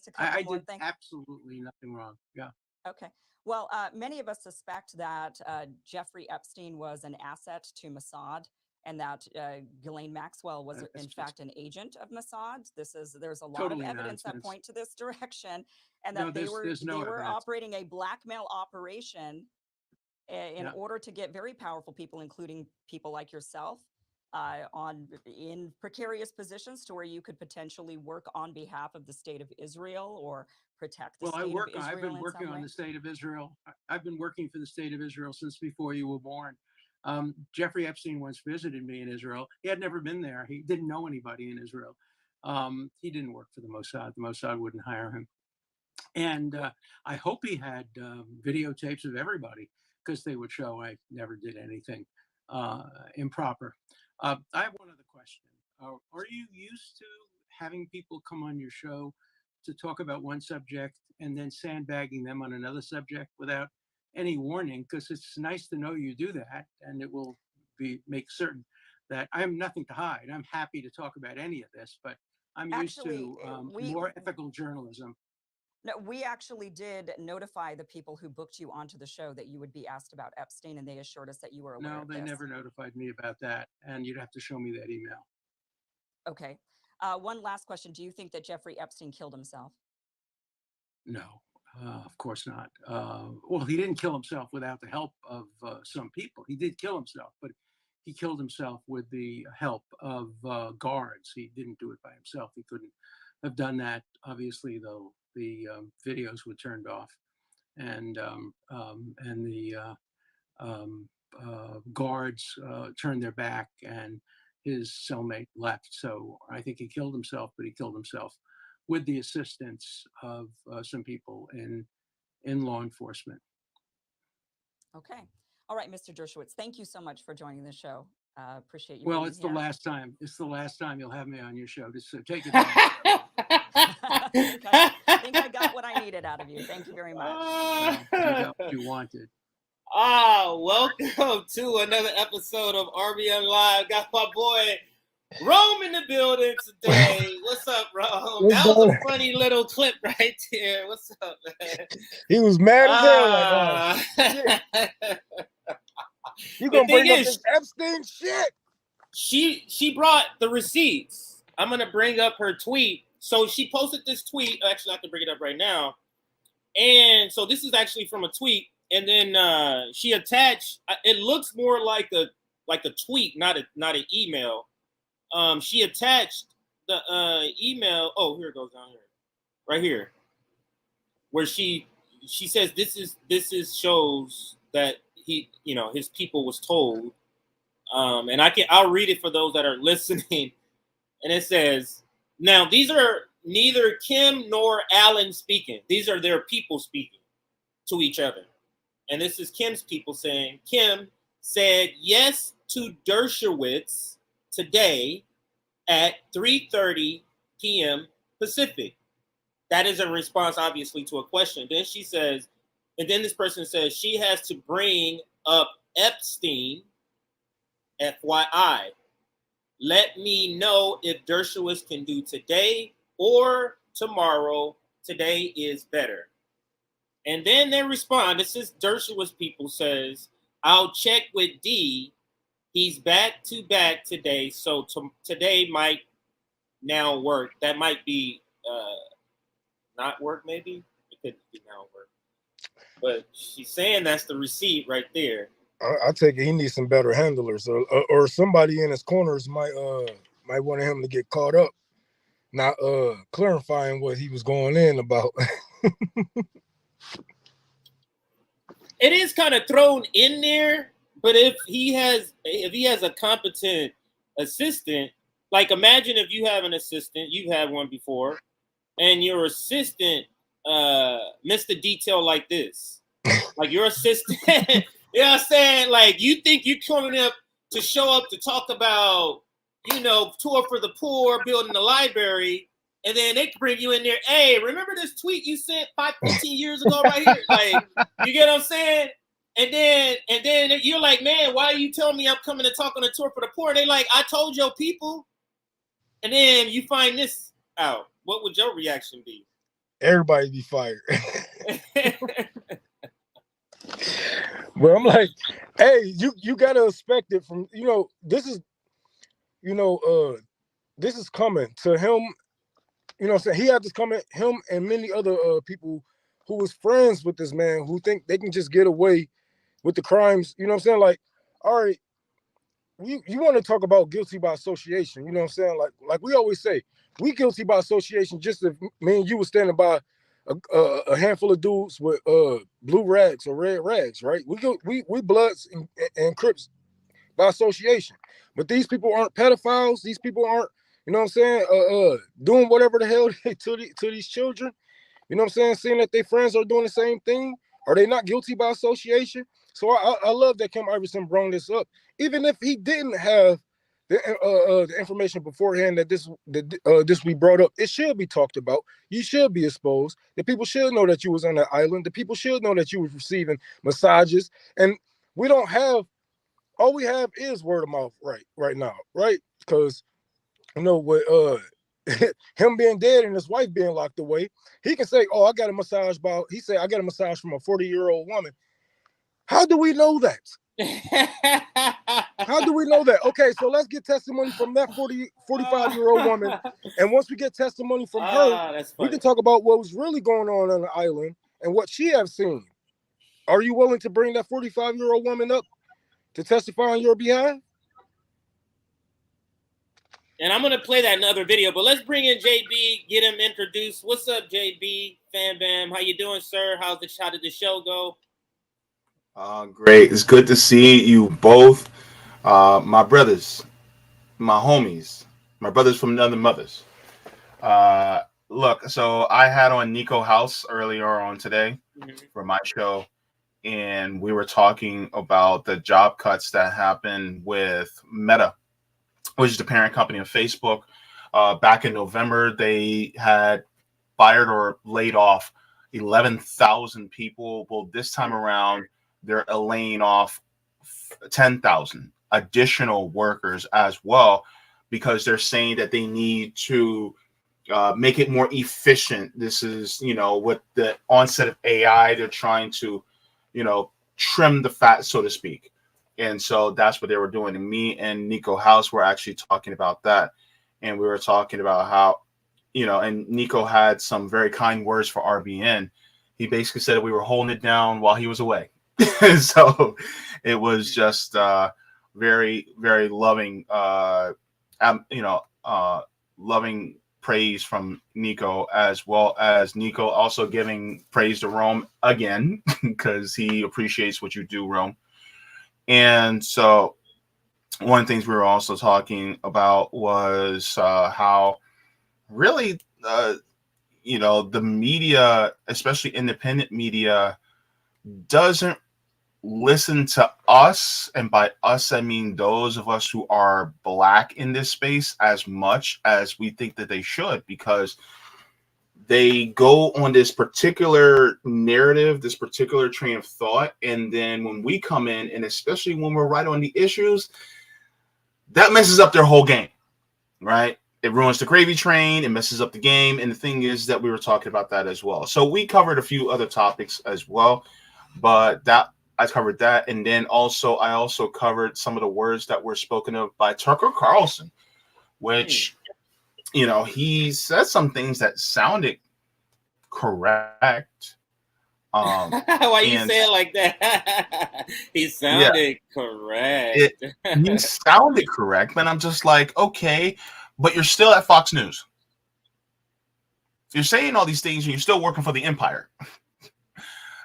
a couple more did things? absolutely nothing wrong. Yeah. Okay. Well, many of us suspect that Jeffrey Epstein was an asset to Mossad, and that Ghislaine Maxwell was in fact an agent of Mossad. There's a lot of Totally evidence that nonsense. point to this direction, and No, that they there's no were evidence. operating a blackmail operation in order to get very powerful people, including people like yourself, in precarious positions to where you could potentially work on behalf of the state of Israel or protect the Well, state of Israel. I've been in working some on way. the state of Israel. I've been working for the state of Israel since before you were born. Jeffrey Epstein once visited me in Israel. He had never been there. He didn't know anybody in Israel. He didn't work for the Mossad. The Mossad wouldn't hire him. And I hope he had videotapes of everybody, because they would show I never did anything improper. I have one other question. Are you used to having people come on your show to talk about one subject and then sandbagging them on another subject without any warning? Because it's nice to know you do that, and it will make certain that I have nothing to hide. I'm happy to talk about any of this, but I'm used to more ethical journalism. No, we actually did notify the people who booked you onto the show that you would be asked about Epstein, and they assured us that you were aware No, of they this. never notified me about that, and you'd have to show me that email. Okay. One last question. Do you think that Jeffrey Epstein killed himself? No, of course not. Well, he didn't kill himself without the help of some people. He did kill himself, but he killed himself with the help of guards. He didn't do it by himself. He couldn't have done that. Obviously, though, the videos were turned off, and the guards turned their back, and his cellmate left. So I think he killed himself, but he killed himself with the assistance of some people in law enforcement. Okay. All right, Mr. Dershowitz, thank you so much for joining the show. Appreciate you. Well, being it's here. the last time. It's the last time you'll have me on your show. Just take it. I think I got what I needed out of you. Thank you very much. Well, you got what you wanted. Welcome to another episode of RBN Live. Got my boy Rome in the building today. What's up, Rome? That was a funny little clip right there. What's up, man? He was mad as hell. Like, oh, you gonna bring up this Epstein shit? She brought the receipts. I'm gonna bring up her tweet. So she posted this tweet. Actually, I can bring it up right now. And so this is actually from a tweet. And then she attached. It looks more like a tweet, not an email. She attached the email. Oh, here it goes down here, right here, where she says this is shows that his people was told. And I'll read it for those that are listening. And it says, now these are neither Kim nor Alan speaking. These are their people speaking to each other. And this is Kim's people saying, Kim said yes to Dershowitz today at 3:30 p.m. Pacific. That is a response, obviously, to a question. Then she says, and then this person says, she has to bring up Epstein, FYI. Let me know if Dershowitz can do today or tomorrow. Today is better. And then they respond. This is Dershowitz people says, I'll check with D. He's back to back today. So today might now work. That might be not work, maybe. It could be now work. But she's saying that's the receipt right there. I take it he needs some better handlers, or somebody in his corners might want him to get caught up, not clarifying what he was going in about. It is kind of thrown in there, but if he has a competent assistant, like imagine if you have an assistant, you've had one before, and your assistant missed a detail like this. Like your assistant, you know what I'm saying? Like you think you're coming up to show up to talk about, tour for the poor, building the library, and then they bring you in there. Hey, remember this tweet you sent 15 years ago right here? Like, you get what I'm saying? And then you're like, man, why are you telling me I'm coming to talk on a tour for the poor? And they like, I told your people. And then you find this out. What would your reaction be? everybody be fired. But I'm like, hey, you gotta expect it from, this is, this is coming to him. What I'm saying? He had this coming, him and many other people who was friends with this man who think they can just get away with the crimes. You know what I'm saying? Like, all right, you want to talk about guilty by association. You know what I'm saying? Like we always say, we guilty by association just if me and you were standing by a handful of dudes with blue rags or red rags, right? We Bloods and Crips by association. But these people aren't pedophiles. These people aren't, you know what I'm saying, doing whatever the hell to these children. You know what I'm saying? Seeing that their friends are doing the same thing. Are they not guilty by association? So I love that Kim Iversen brought this up. Even if he didn't have the information beforehand that this we brought up, it should be talked about. You should be exposed. The people should know that you was on that island. The people should know that you was receiving massages. And we don't have, all we have is word of mouth right now, right? Because with him being dead and his wife being locked away, he can say, "Oh, I got a massage from a 40-year-old woman." How do we know that? How do we know that? Okay, so let's get testimony from that 45-year-old woman. And once we get testimony from her, we can talk about what was really going on the island and what she has seen. Are you willing to bring that 45-year-old woman up to testify on your behalf? And I'm gonna play that in another video, but let's bring in JB, get him introduced. What's up, JB? Fam Bam, how you doing, sir? How did the show go? Great. It's good to see you both. My brothers, my homies, my brothers from another mothers. Look, so I had on Nico House earlier on today for my show, and we were talking about the job cuts that happened with Meta, which is the parent company of Facebook. Back in November, they had fired or laid off 11,000 people. Well, this time around, they're laying off 10,000 additional workers as well, because they're saying that they need to make it more efficient. This is, with the onset of AI, they're trying to, trim the fat, so to speak. And so that's what they were doing. And me and Nico House were actually talking about that. And we were talking about how, and Nico had some very kind words for RBN. He basically said that we were holding it down while he was away. So it was just very, very loving, loving praise from Nico, as well as Nico also giving praise to Rome again, because he appreciates what you do, Rome. And so one of the things we were also talking about was how really, the media, especially independent media, doesn't listen to us. And by us, I mean those of us who are Black in this space as much as we think that they should, because they go on this particular narrative, this particular train of thought. And then when we come in, and especially when we're right on the issues, that messes up their whole game, right? It ruins the gravy train. It messes up the game. And the thing is that we were talking about that as well. So we covered a few other topics as well, but I covered that. And then I also covered some of the words that were spoken of by Tucker Carlson, which, he said some things that sounded correct. Why you say it like that? He sounded correct. He sounded correct, but I'm just like, okay, but you're still at Fox News. You're saying all these things and you're still working for the empire.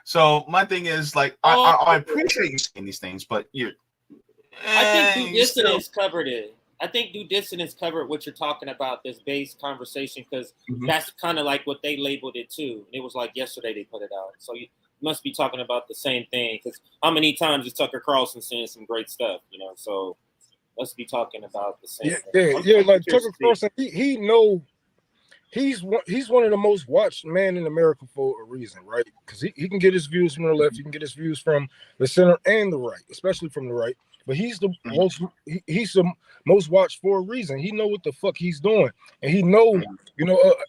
So my thing is, like, I appreciate you saying these things, but I think Due Dissidence covered it. I think Due Dissidence covered what you're talking about, this base conversation, because that's kind of like what they labeled it too. It was like yesterday they put it out. So you must be talking about the same thing, because how many times is Tucker Carlson saying some great stuff, So let's be talking about the same thing. Yeah, like Tucker Carlson, he know he's one of the most watched men in America for a reason, right? Because he can get his views from the left, he can get his views from the center and the right, especially from the right. But he's the most watched for a reason. He know what the fuck he's doing, and he know,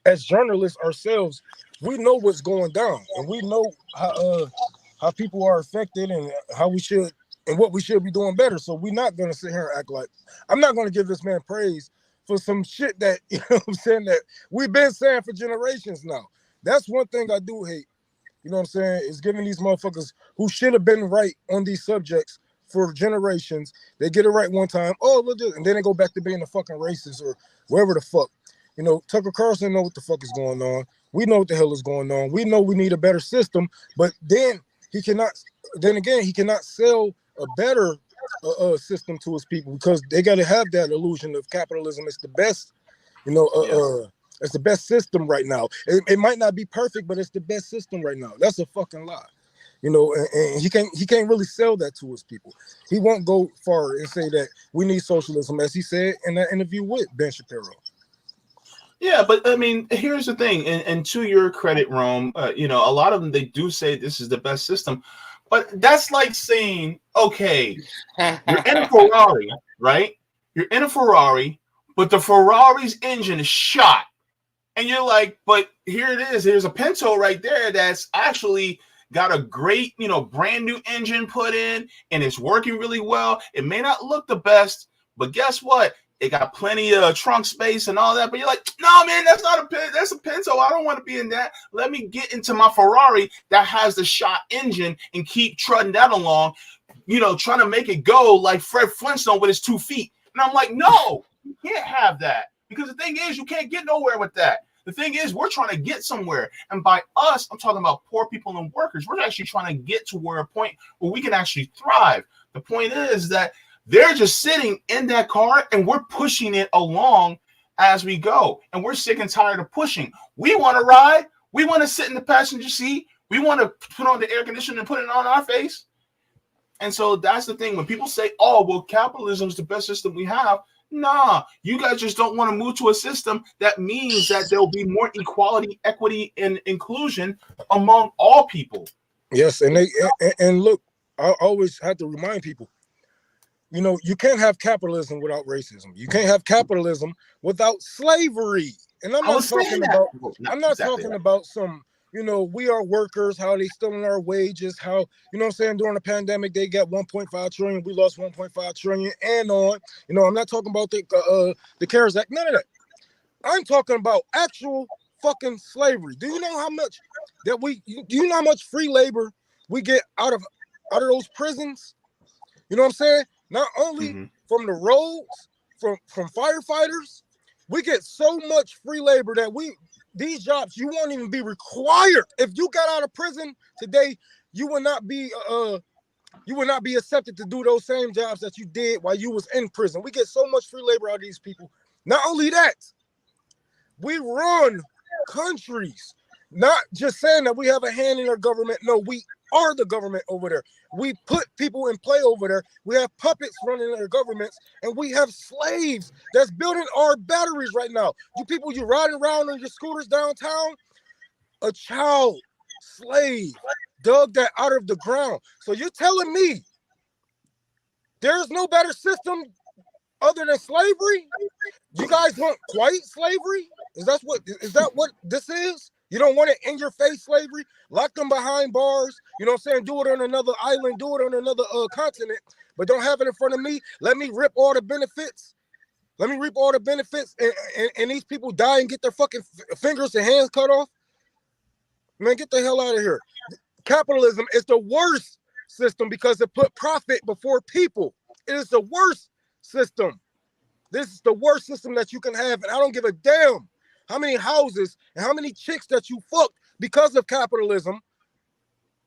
as journalists ourselves, we know what's going down, and we know how people are affected and how we should and what we should be doing better. So we're not gonna sit here and act like I'm not gonna give this man praise for some shit that you know what I'm saying that we've been saying for generations now. That's one thing I do hate. You know what I'm saying? Is giving these motherfuckers who should have been right on these subjects for generations. They get it right one time. Oh, look, and then they go back to being a fucking racist or wherever the fuck. You know, Tucker Carlson know what the fuck is going on. We know what the hell is going on. We know we need a better system, but then he cannot. Then again, he cannot sell a better system to his people because they got to have that illusion of capitalism. It's the best, you know. It's the best system right now. It might not be perfect, but it's the best system right now. That's a fucking lie. You know, and he can't really sell that to his people. He won't go far and say that we need socialism, as he said in that interview with Ben Shapiro. Yeah, but I mean, here's the thing, and to your credit, Rome, you know, a lot of them, they do say this is the best system, but that's like saying, okay, you're in a Ferrari, right? You're in a Ferrari, but the Ferrari's engine is shot. And you're like, but here it is. Here's a Pinto right there that's actually got a great, you know, brand new engine put in, and it's working really well. It may not look the best, but guess what? It got plenty of trunk space and all that. But you're like, no, man, that's a Pinto. I don't want to be in that. Let me get into my Ferrari that has the shot engine and keep trudging that along, you know, trying to make it go like Fred Flintstone with his 2 feet. And I'm like, no, you can't have that. Because the thing is, you can't get nowhere with that. The thing is, we're trying to get somewhere. And by us, I'm talking about poor people and workers. We're actually trying to get to a point where we can actually thrive. The point is that they're just sitting in that car and we're pushing it along as we go. And we're sick and tired of pushing. We want to ride. We want to sit in the passenger seat. We want to put on the air conditioner and put it on our face. And so that's the thing. When people say, oh, well, capitalism is the best system we have. Nah, you guys just don't want to move to a system that means that there'll be more equality, equity, and inclusion among all people. Yes, and look, I always have to remind people, you know, you can't have capitalism without racism. You can't have capitalism without slavery. And I'm not talking about some, you know, we are workers, how they stealing our wages, how, you know what I'm saying, during the pandemic, they got 1.5 trillion, we lost 1.5 trillion and on. You know, I'm not talking about the CARES Act, none of that. I'm talking about actual fucking slavery. Do you know how much free labor we get out of those prisons? You know what I'm saying? Not only from the roads, from firefighters, we get so much free labor that these jobs, you won't even be required. If you got out of prison today, you will not be accepted to do those same jobs that you did while you was in prison. We get so much free labor out of these people. Not only that, we run countries. Not just saying that we have a hand in our government. No, we are the government over there. We put people in play over there. We have puppets running our governments, and we have slaves that's building our batteries right now. You people, you riding around on your scooters downtown, a child slave dug that out of the ground. So you're telling me there's no better system other than slavery? You guys want quiet slavery? Is that what this is? You don't want it in your face slavery? Lock them behind bars. You know what I'm saying? Do it on another island. Do it on another continent. But don't have it in front of me. Let me rip all the benefits. Let me reap all the benefits. And these people die and get their fucking fingers and hands cut off. Man, get the hell out of here. Capitalism is the worst system because it put profit before people. It is the worst system. This is the worst system that you can have. And I don't give a damn how many houses and how many chicks that you fucked because of capitalism.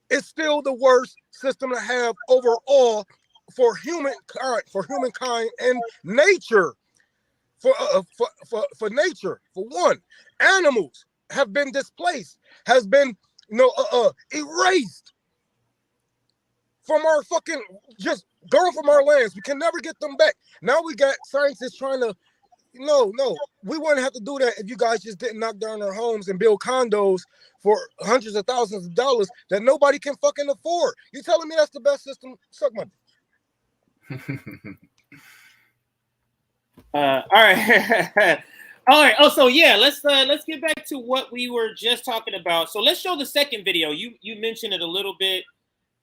It's still the worst system to have overall for humankind and nature. For nature, for one, animals have been displaced, has been erased from our fucking, just gone from our lands. We can never get them back. Now we got scientists trying to. No, we wouldn't have to do that if you guys just didn't knock down our homes and build condos for hundreds of thousands of dollars that nobody can fucking afford. You telling me that's the best system? Suck my dick. All right. All right. Oh, so yeah, let's get back to what we were just talking about. So let's show the second video. You mentioned it a little bit,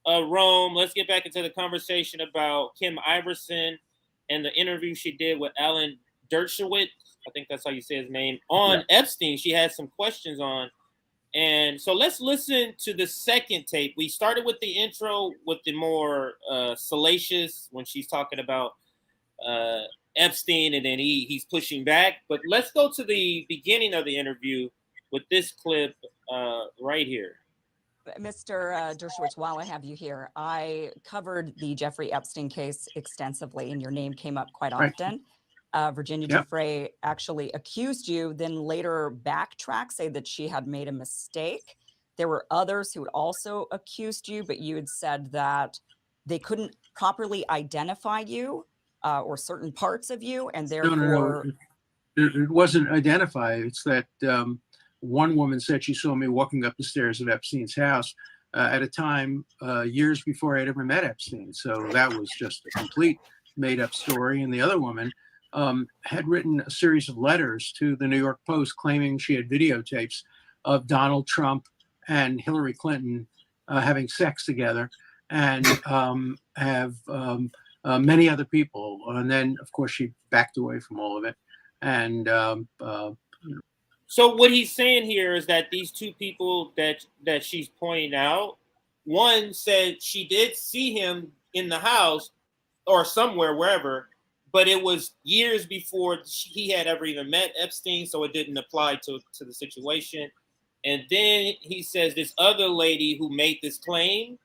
Rome. Let's get back into the conversation about Kim Iversen and the interview she did with Alan Dershowitz. I think that's how you say his name, on Epstein. She had some questions on. And so let's listen to the second tape. We started with the intro with the more salacious when she's talking about Epstein, and then he's pushing back. But let's go to the beginning of the interview with this clip right here. Mr. Dershowitz, while I have you here, I covered the Jeffrey Epstein case extensively, and your name came up quite often. Virginia Giuffre actually accused you, then later backtracked, say that she had made a mistake. There were others who had also accused you, but you had said that they couldn't properly identify you or certain parts of you, and therefore... No. It wasn't identify. It's that one woman said she saw me walking up the stairs of Epstein's house at a time years before I'd ever met Epstein. So that was just a complete made-up story. And the other woman had written a series of letters to the New York Post claiming she had videotapes of Donald Trump and Hillary Clinton having sex together, and have many other people. And then, of course, she backed away from all of it. And so what he's saying here is that these two people that she's pointing out, one said she did see him in the house or somewhere, wherever, but it was years before he had ever even met Epstein, so it didn't apply to the situation. And then he says this other lady who made this claim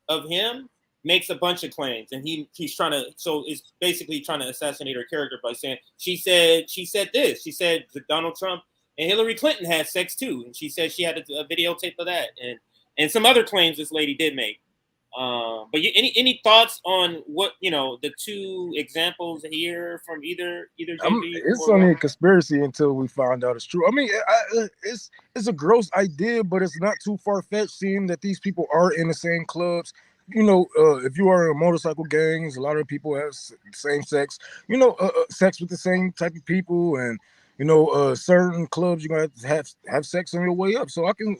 of him makes a bunch of claims, and he's trying to, so it's basically trying to assassinate her character by saying she said this. She said that Donald Trump and Hillary Clinton had sex too, and she said she had a videotape of that, and some other claims this lady did make. But any thoughts on what, the two examples here from either it's only a conspiracy until we find out it's true. I mean, it's a gross idea, but it's not too far-fetched, seeing that these people are in the same clubs. If you are in motorcycle gangs, a lot of people have same sex, sex with the same type of people, and certain clubs you're gonna have sex on your way up. So I can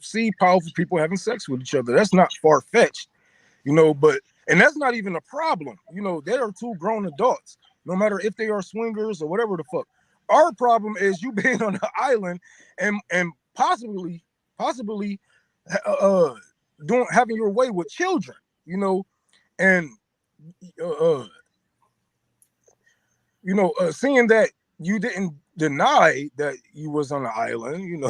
see powerful people having sex with each other. That's not far-fetched, but that's not even a problem. They are two grown adults, no matter if they are swingers or whatever the fuck. Our problem is you being on the island and possibly having your way with children, and seeing that you didn't deny that you was on the island,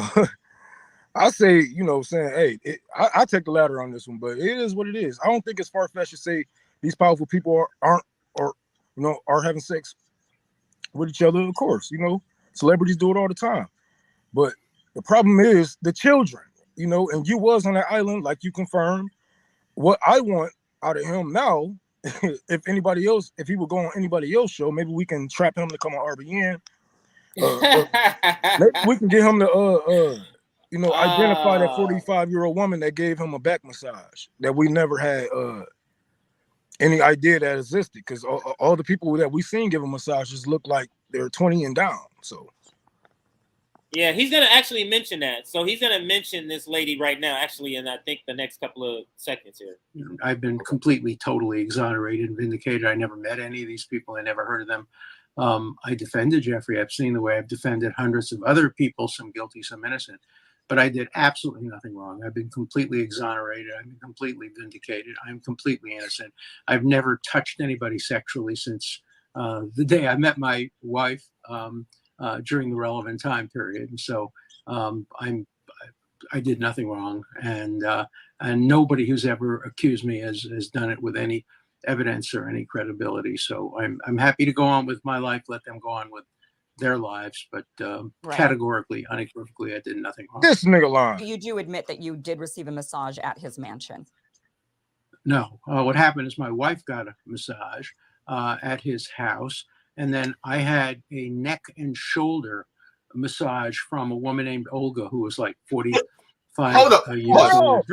I say, saying, hey, I take the ladder on this one, but it is what it is. I don't think it's far-fetched to say these powerful people are having sex with each other. Of course, celebrities do it all the time, but the problem is the children, and you was on that island, like you confirmed. What I want out of him now, if he would go on anybody else's show, maybe we can trap him to come on RBN. Maybe we can get him to identify that 45-year-old woman that gave him a back massage that we never had any idea that existed, because all the people that we seen give him massages look like they're 20 and down. So yeah, he's gonna actually mention that. So he's gonna mention this lady right now, actually, in I think the next couple of seconds here. I've been completely, totally exonerated and vindicated. I never met any of these people. I never heard of them. I defended Jeffrey Epstein the way I've defended hundreds of other people, some guilty, some innocent. But I did absolutely nothing wrong. I've been completely exonerated. I've been completely vindicated. I'm completely innocent. I've never touched anybody sexually since the day I met my wife during the relevant time period. And so I did nothing wrong. And nobody who's ever accused me has done it with any evidence or any credibility. So I'm happy to go on with my life. Let them go on with their lives, but categorically, unequivocally, I did nothing wrong. This nigga lying. You do admit that you did receive a massage at his mansion? No. What happened is my wife got a massage at his house, and then I had a neck and shoulder massage from a woman named Olga, who was like 45 years old.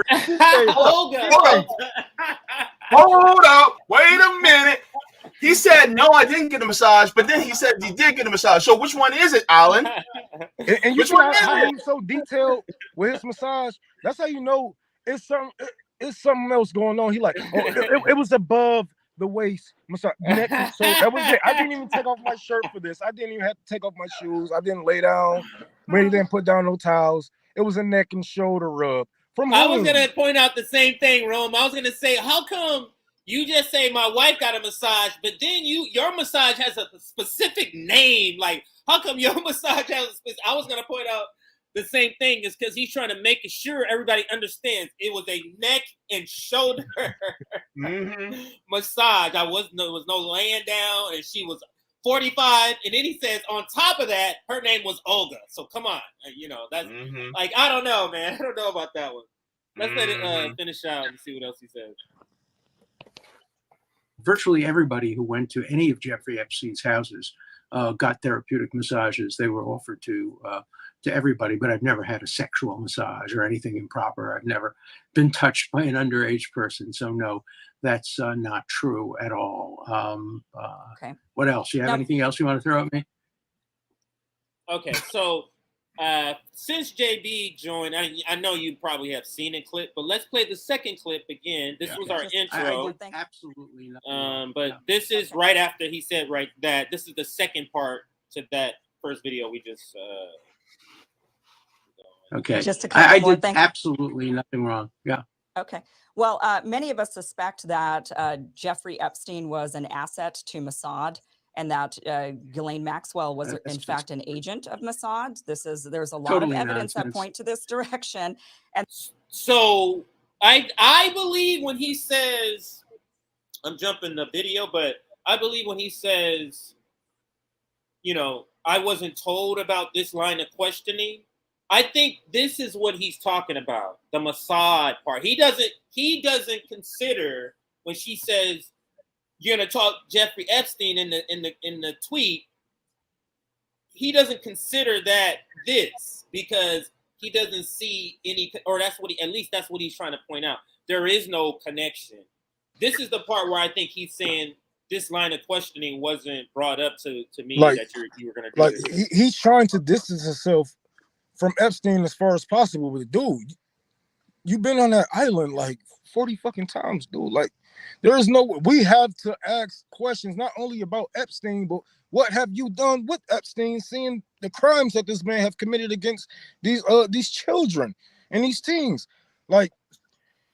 Olga. Hold up. Wait a minute. He said, no, I didn't get a massage, but then he said he did get a massage. So which one is it, Alan? And you Which see one is how it? he's so detailed with his massage. That's how you know it's something else going on. He like, oh, it was above the waist massage, neck and shoulder. That was it. I didn't even take off my shirt for this. I didn't even have to take off my shoes. I didn't lay down. We didn't put down no towels. It was a neck and shoulder rub. From I was whom? gonna point out the same thing, Rome. I was gonna say, how come you just say my wife got a massage, but then your massage has a specific name? Like, how come your massage has a specific? I was gonna point out the same thing is because he's trying to make sure everybody understands it was a neck and shoulder massage. There was no laying down, and she was 45, and then he says on top of that, her name was Olga. So come on, that's like, I don't know, man. I don't know about that one. Let's let it finish out and see what else he says. Virtually everybody who went to any of Jeffrey Epstein's houses got therapeutic massages. They were offered to everybody, but I've never had a sexual massage or anything improper. I've never been touched by an underage person. So no, that's not true at all. Okay. What else? You have anything else you want to throw at me? Okay, so since JB joined, I know you probably have seen a clip, but let's play the second clip again. This was our intro. I did absolutely nothing. But this is right after he said that this is the second part to that first video we just. Okay. Just a couple more did things. Absolutely nothing wrong. Yeah. Okay. Well, many of us suspect that Jeffrey Epstein was an asset to Mossad, and that Ghislaine Maxwell was in fact an agent of Mossad. There's a lot of evidence that point to this direction. And so I believe when he says, I'm jumping the video, but I believe when he says, I wasn't told about this line of questioning. I think this is what he's talking about, the Mossad part. He doesn't consider when she says you're gonna talk Jeffrey Epstein in the tweet. He doesn't consider that this because he doesn't see any, or that's what he's trying to point out. There is no connection. This is the part where I think he's saying this line of questioning wasn't brought up to me that you were gonna do this. He's trying to distance himself from Epstein as far as possible. But dude, you've been on that island like 40 fucking times, dude. Like, we have to ask questions not only about Epstein, but what have you done with Epstein, seeing the crimes that this man have committed against these children and these teens. Like,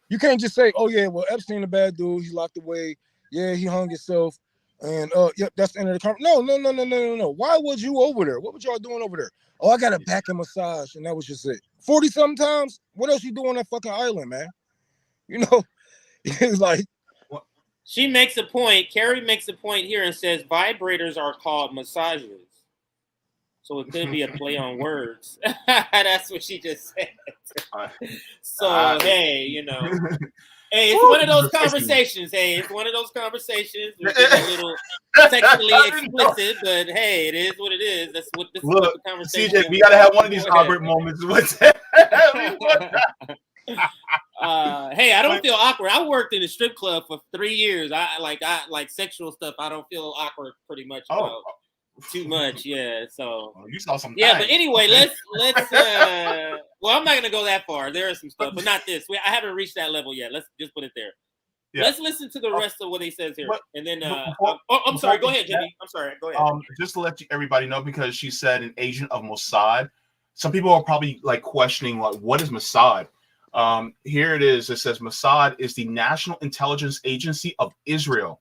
you can't just say, oh yeah, well, Epstein a bad dude, he's locked away, yeah, he hung himself, and yep, that's the end of the conversation. No. Why was you over there? What was y'all doing over there? Oh, I got a back and massage, and that was just it. 40-something times? What else you do on that fucking island, man? It's like. She makes a point. Carrie makes a point here and says vibrators are called massages. So it could be a play on words. That's what she just said. So, hey, hey, it's one of those conversations. It's one of those conversations. We're getting a little sexually explicit, but hey, it is what it is. That's what this is what the conversation. CJ, we gotta have one of these awkward moments. Hey, I don't feel awkward. I worked in a strip club for 3 years. I like sexual stuff. I don't feel awkward pretty much. Too much, yeah. So you saw some. Yeah, but anyway, let's. Well, I'm not gonna go that far. There is some stuff, but not this. I haven't reached that level yet. Let's just put it there. Yeah. Let's listen to the rest of what he says here, and then. I'm sorry. Go ahead, Jimmy. I'm sorry. Go ahead. Just to let everybody know, because she said an agent of Mossad. Some people are probably like questioning, like, what is Mossad? Here it is. It says Mossad is the National Intelligence Agency of Israel.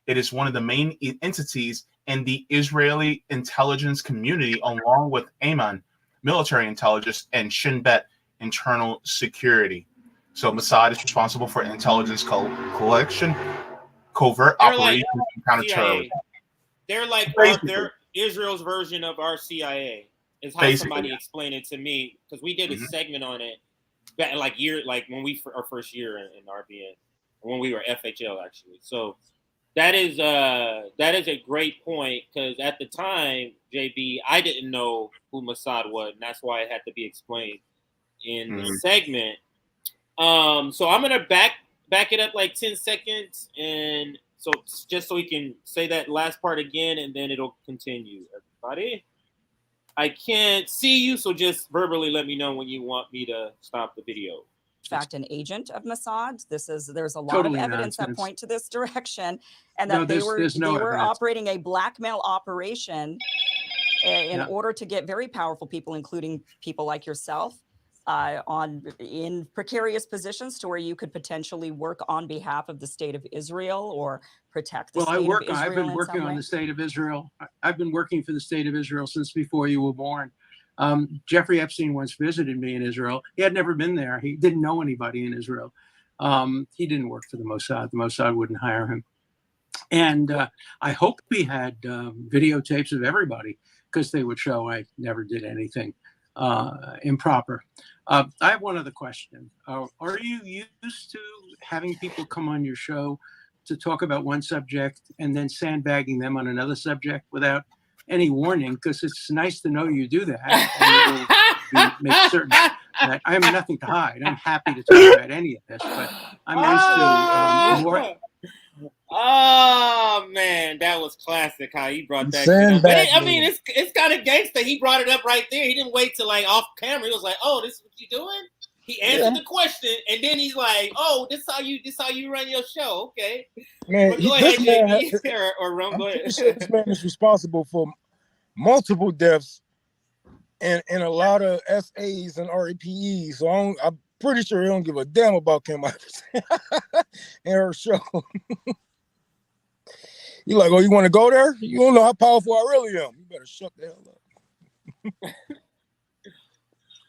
It is one of the main entities in the Israeli intelligence community, along with Amman, military intelligence, and Shin Bet, internal security. So Mossad is responsible for intelligence collection, covert operations, and counterterrorism. They're Israel's version of our CIA. Is how somebody explained it to me, because we did a segment on it back when our first year in RBN, when we were FHL actually. So that is a great point, because at the time, JB, I didn't know who Mossad was, and that's why it had to be explained in the segment. So I'm gonna back it up like 10 seconds, and So just so we can say that last part again, and then it'll continue. Everybody, I can't see you, so just verbally let me know when you want me to stop the video. Fact, an agent of Mossad. There's a lot Totally of evidence nonsense. that point to this direction, and No, that they there's no were evidence. operating a blackmail operation in Yeah. order to get very powerful people, including people like yourself, in precarious positions to where you could potentially work on behalf of the state of Israel or protect the Well, state of Israel. I've been in working some on way. the state of Israel. I've been working for the state of Israel since before you were born. Jeffrey Epstein once visited me in Israel. He had never been there. He didn't know anybody in Israel. He didn't work for the Mossad. The Mossad wouldn't hire him. And I hope he had videotapes of everybody, because they would show I never did anything improper. I have one other question. Are you used to having people come on your show to talk about one subject and then sandbagging them on another subject without any warning? Because it's nice to know you do that, and it will make certain that I have nothing to hide. I'm happy to talk about any of this, but I'm used to more. Oh man, that was classic how he brought that shit up. But I mean, it's kind of gangster. He brought it up right there. He didn't wait till like off camera. He was like, "Oh, this is what you doing?" He answered the question, and then he's like, "Oh, this how you run your show, okay?" Man, But go ahead, man, JB, or Ron, go ahead. Sure this man is responsible for multiple deaths and a lot of SAs and RAPEs. So I'm pretty sure he don't give a damn about Kim Iversen and her show. You like, oh, you want to go there? You don't know how powerful I really am. You better shut the hell up.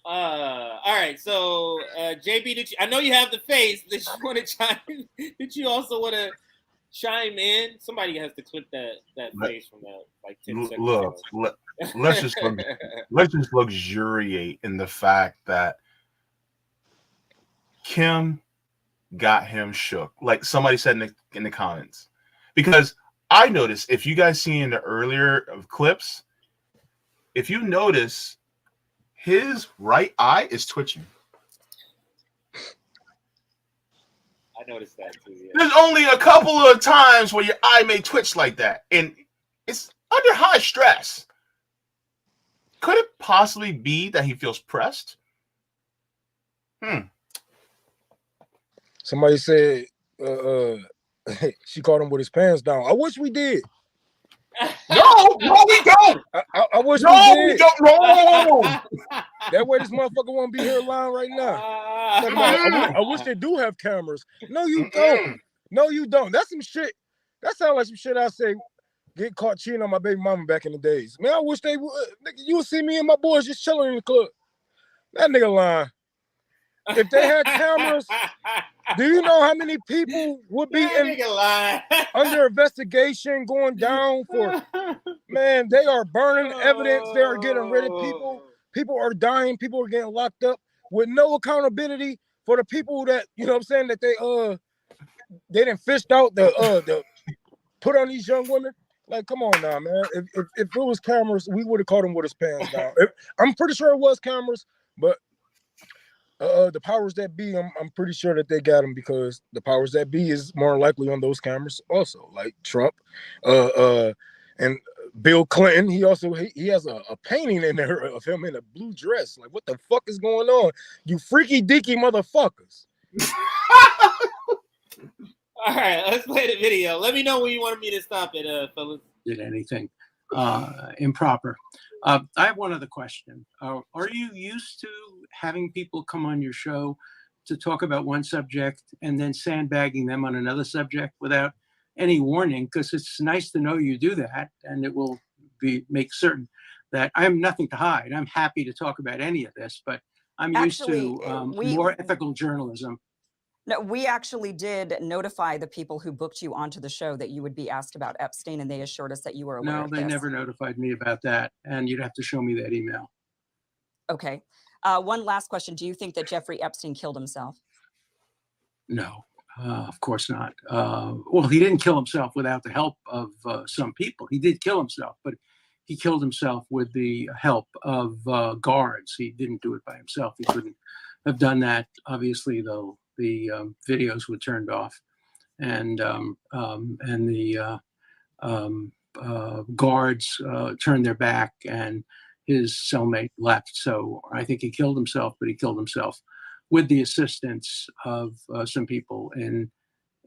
All right. So, JB, I know you have the face. Did you want to chime in? Did you also want to chime in? Somebody has to clip that face from that like 10 seconds Look, let's just luxuriate in the fact that Kim got him shook, like somebody said in the comments, because I noticed, if you guys see in the earlier of clips, if you notice, his right eye is twitching. I noticed that too. Yeah. There's only a couple of times where your eye may twitch like that, and it's under high stress. Could it possibly be that he feels pressed? Somebody said she caught him with his pants down. I wish we did. No, we don't. I wish we did. We don't. No. That way this motherfucker won't be here live right now. I wish they do have cameras. No, you don't. No, you don't. That's some shit. That sounds like some shit I say get caught cheating on my baby mama back in the days. Man, I wish they would. You would see me and my boys just chilling in the club. That nigga lying. If they had cameras, do you know how many people would be under investigation going down for, man, they are burning evidence. They are getting rid of people. People are dying. People are getting locked up with no accountability for the people that, you know what I'm saying, that they done fished out the put on these young women. Like, come on now, man. If it was cameras, we would have caught him with his pants down. I'm pretty sure it was cameras, but the powers that be, I'm pretty sure that they got him, because the powers that be is more likely on those cameras also, like Trump, and Bill Clinton. He has a painting in there of him in a blue dress. Like, what the fuck is going on? You freaky deaky motherfuckers. All right, let's play the video. Let me know when you wanted me to stop it, fellas. Did anything improper. I have one other question. Are you used to having people come on your show to talk about one subject and then sandbagging them on another subject without any warning? Because it's nice to know you do that, and it will make certain that I have nothing to hide. I'm happy to talk about any of this, but I'm used to more ethical journalism. No, we actually did notify the people who booked you onto the show that you would be asked about Epstein, and they assured us that you were aware of this. No, they never notified me about that, and you'd have to show me that email. Okay. One last question. Do you think that Jeffrey Epstein killed himself? No, of course not. Well, he didn't kill himself without the help of some people. He did kill himself, but he killed himself with the help of guards. He didn't do it by himself. He couldn't have done that, obviously, though. The videos were turned off. and the guards turned their back, and his cellmate left. So I think he killed himself, but he killed himself with the assistance of some people in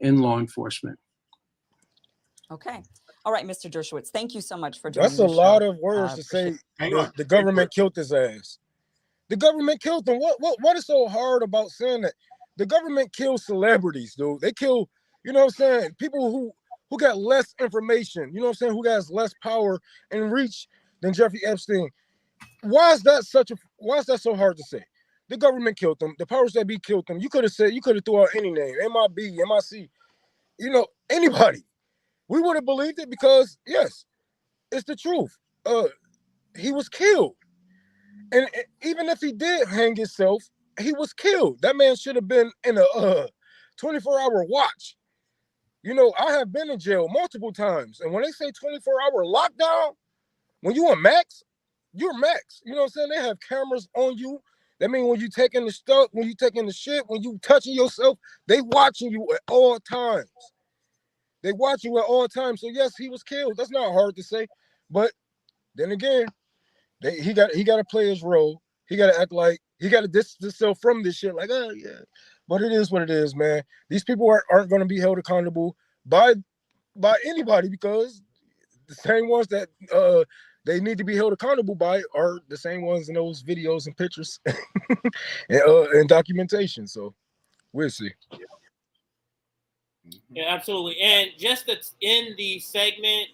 law enforcement. Okay. All right, Mr. Dershowitz, thank you so much for joining That's the a show. lot of words to Appreciate say. Hang on. The government killed his ass. The government killed him. What is so hard about saying that? The government kills celebrities, dude. They kill, you know what I'm saying, people who got less information, you know what I'm saying, who has less power and reach than Jeffrey Epstein. Why is that so hard to say? The government killed them. The powers that be killed them. You could have threw out any name, MIB, MIC, you know, anybody. We would have believed it because, yes, it's the truth. He was killed. And even if he did hang himself, he was killed. That man should have been in a 24-hour watch. You know, I have been in jail multiple times. And when they say 24-hour lockdown, when you a max, you're max. You know what I'm saying? They have cameras on you. That means when you taking the stuff, when you taking the shit, when you touching yourself, they watching you at all times. They watch you at all times. So yes, he was killed. That's not hard to say. But then again, he got to play his role. He got to act like he got to distance himself from this shit. Like, oh yeah, but it is what it is, man. These people aren't going to be held accountable by anybody, because the same ones that they need to be held accountable by are the same ones in those videos and pictures and documentation. So we'll see. Yeah, absolutely. And just to end the segment,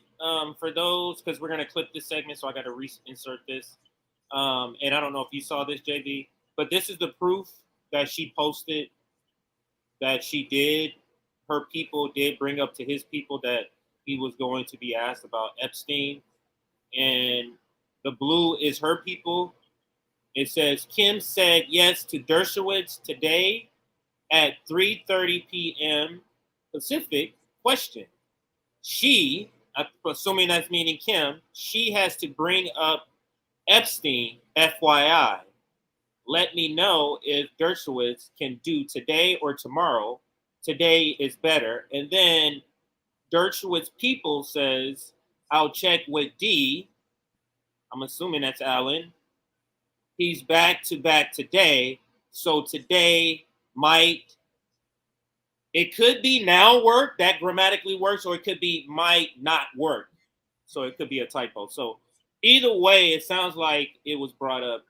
for those, because we're going to clip this segment, so I got to reinsert this. And I don't know if you saw this, JB, but this is the proof that she posted that her people did bring up to his people that he was going to be asked about Epstein. And the blue is her people. It says, Kim said yes to Dershowitz today at 3:30 p.m. Pacific. Question. She, assuming that's meaning Kim, she has to bring up Epstein, FYI. Let me know if Dershowitz can do today or tomorrow. Today is better. And then Dershowitz people says, I'll check with D. I'm assuming that's Alan. He's back to back today. So today it could be now work, that grammatically works, or it could be might not work. So it could be a typo. So either way, it sounds like it was brought up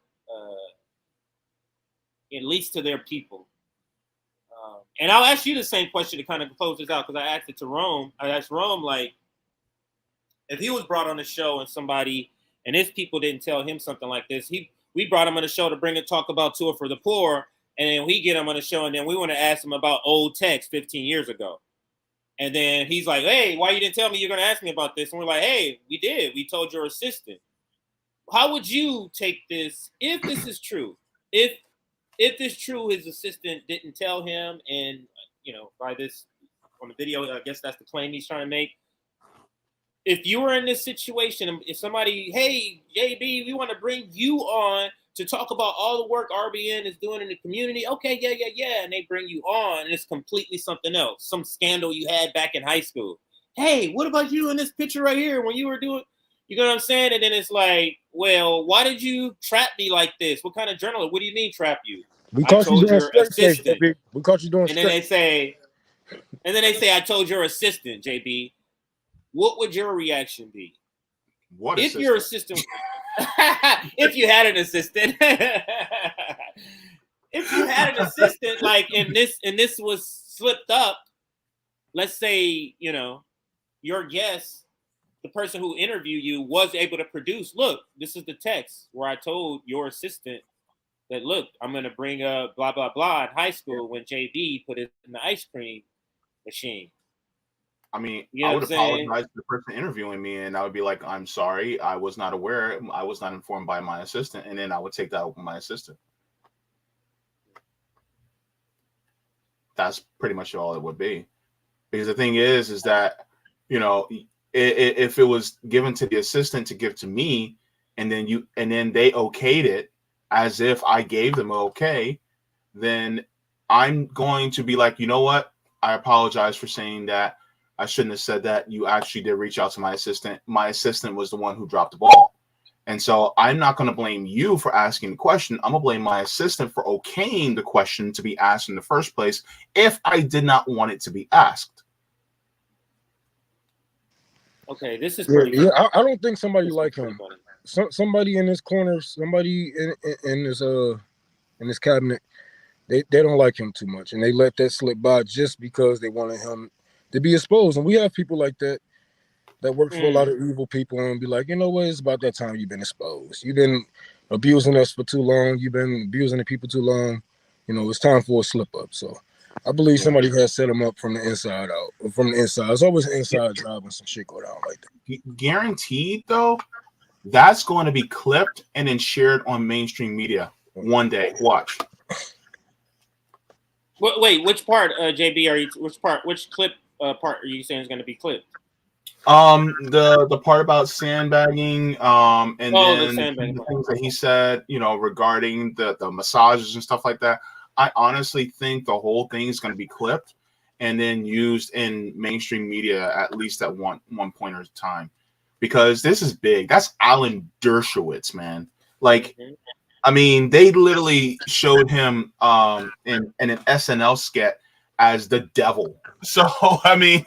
at least to their people. And I'll ask you the same question to kind of close this out, because I asked it to Rome. I asked Rome, like, if he was brought on the show and his people didn't tell him something like this, we brought him on the show to talk about Tour for the Poor, and then we get him on the show, and then we want to ask him about old text 15 years ago. And then he's like, hey, why you didn't tell me you're going to ask me about this? And we're like, hey, we did. We told your assistant. How would you take this if this is true? If it's true, his assistant didn't tell him, and, you know, by this on the video, I guess that's the claim he's trying to make. If you were in this situation, if somebody, hey, JB, we want to bring you on to talk about all the work RBN is doing in the community. Okay, yeah. And they bring you on, and it's completely something else. Some scandal you had back in high school. Hey, what about you in this picture right here when you were doing, you know what I'm saying? And then it's like, well, why did you trap me like this? What kind of journalist? What do you mean trap you? We caught you doing straight face, JB. We caught you doing straight. And then they say, I told your assistant, JB. What would your reaction be? What if your assistant, if you had an assistant, if you had an assistant, like, and this was slipped up, let's say, you know, your guest, the person who interviewed you, was able to produce, look, this is the text where I told your assistant that, look, I'm going to bring up blah, blah, blah in high school when JB put it in the ice cream machine. I mean, you know I would apologize to the person interviewing me, and I would be like, I'm sorry, I was not aware, I was not informed by my assistant, and then I would take that up with my assistant. That's pretty much all it would be. Because the thing is that, you know, if it was given to the assistant to give to me, and then they okayed it as if I gave them okay, then I'm going to be like, you know what? I apologize for saying that. I shouldn't have said that. You actually did reach out to my assistant. My assistant was the one who dropped the ball. And so I'm not going to blame you for asking the question. I'm going to blame my assistant for okaying the question to be asked in the first place if I did not want it to be asked. Okay, this is Yeah, pretty. yeah. I don't think somebody This is like pretty him. funny. Somebody in this corner, somebody in this cabinet, they don't like him too much, and they let that slip by just because they wanted him to be exposed. And we have people like that work for a lot of evil people and be like, you know what, it's about that time you've been exposed. You've been abusing us for too long. You've been abusing the people too long. You know, it's time for a slip up. So I believe somebody has set him up from the inside out. From the inside. It's always an inside job when some shit go down like that. Guaranteed, though, that's going to be clipped and then shared on mainstream media one day. Watch. Wait, which part, JB? Which clip part are you saying is going to be clipped? The part about sandbagging, and then the things that he said, you know, regarding the massages and stuff like that. I honestly think the whole thing is going to be clipped and then used in mainstream media at least at one point at a time, because this is big. That's Alan Dershowitz, man. Like, I mean, they literally showed him in an SNL sketch as the devil. So I mean.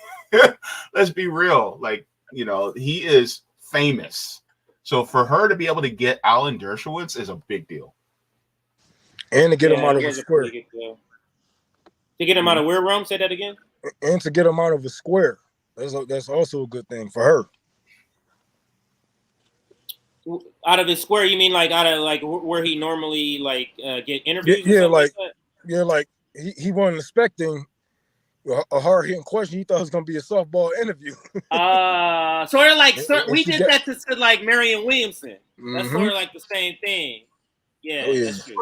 Let's be real. Like, you know, he is famous. So for her to be able to get Alan Dershowitz is a big deal. And to get him out of a square. To get him out of where, Rome? Say that again. And to get him out of a square. That's also a good thing for her. Out of his square, you mean like out of like where he normally like get interviews? Yeah, like he wasn't expecting a hard-hitting question. He thought it was going to be a softball interview. Sort of like we did that to like Marianne Williamson. That's sort of like the same thing. Yeah, oh, yeah. That's true.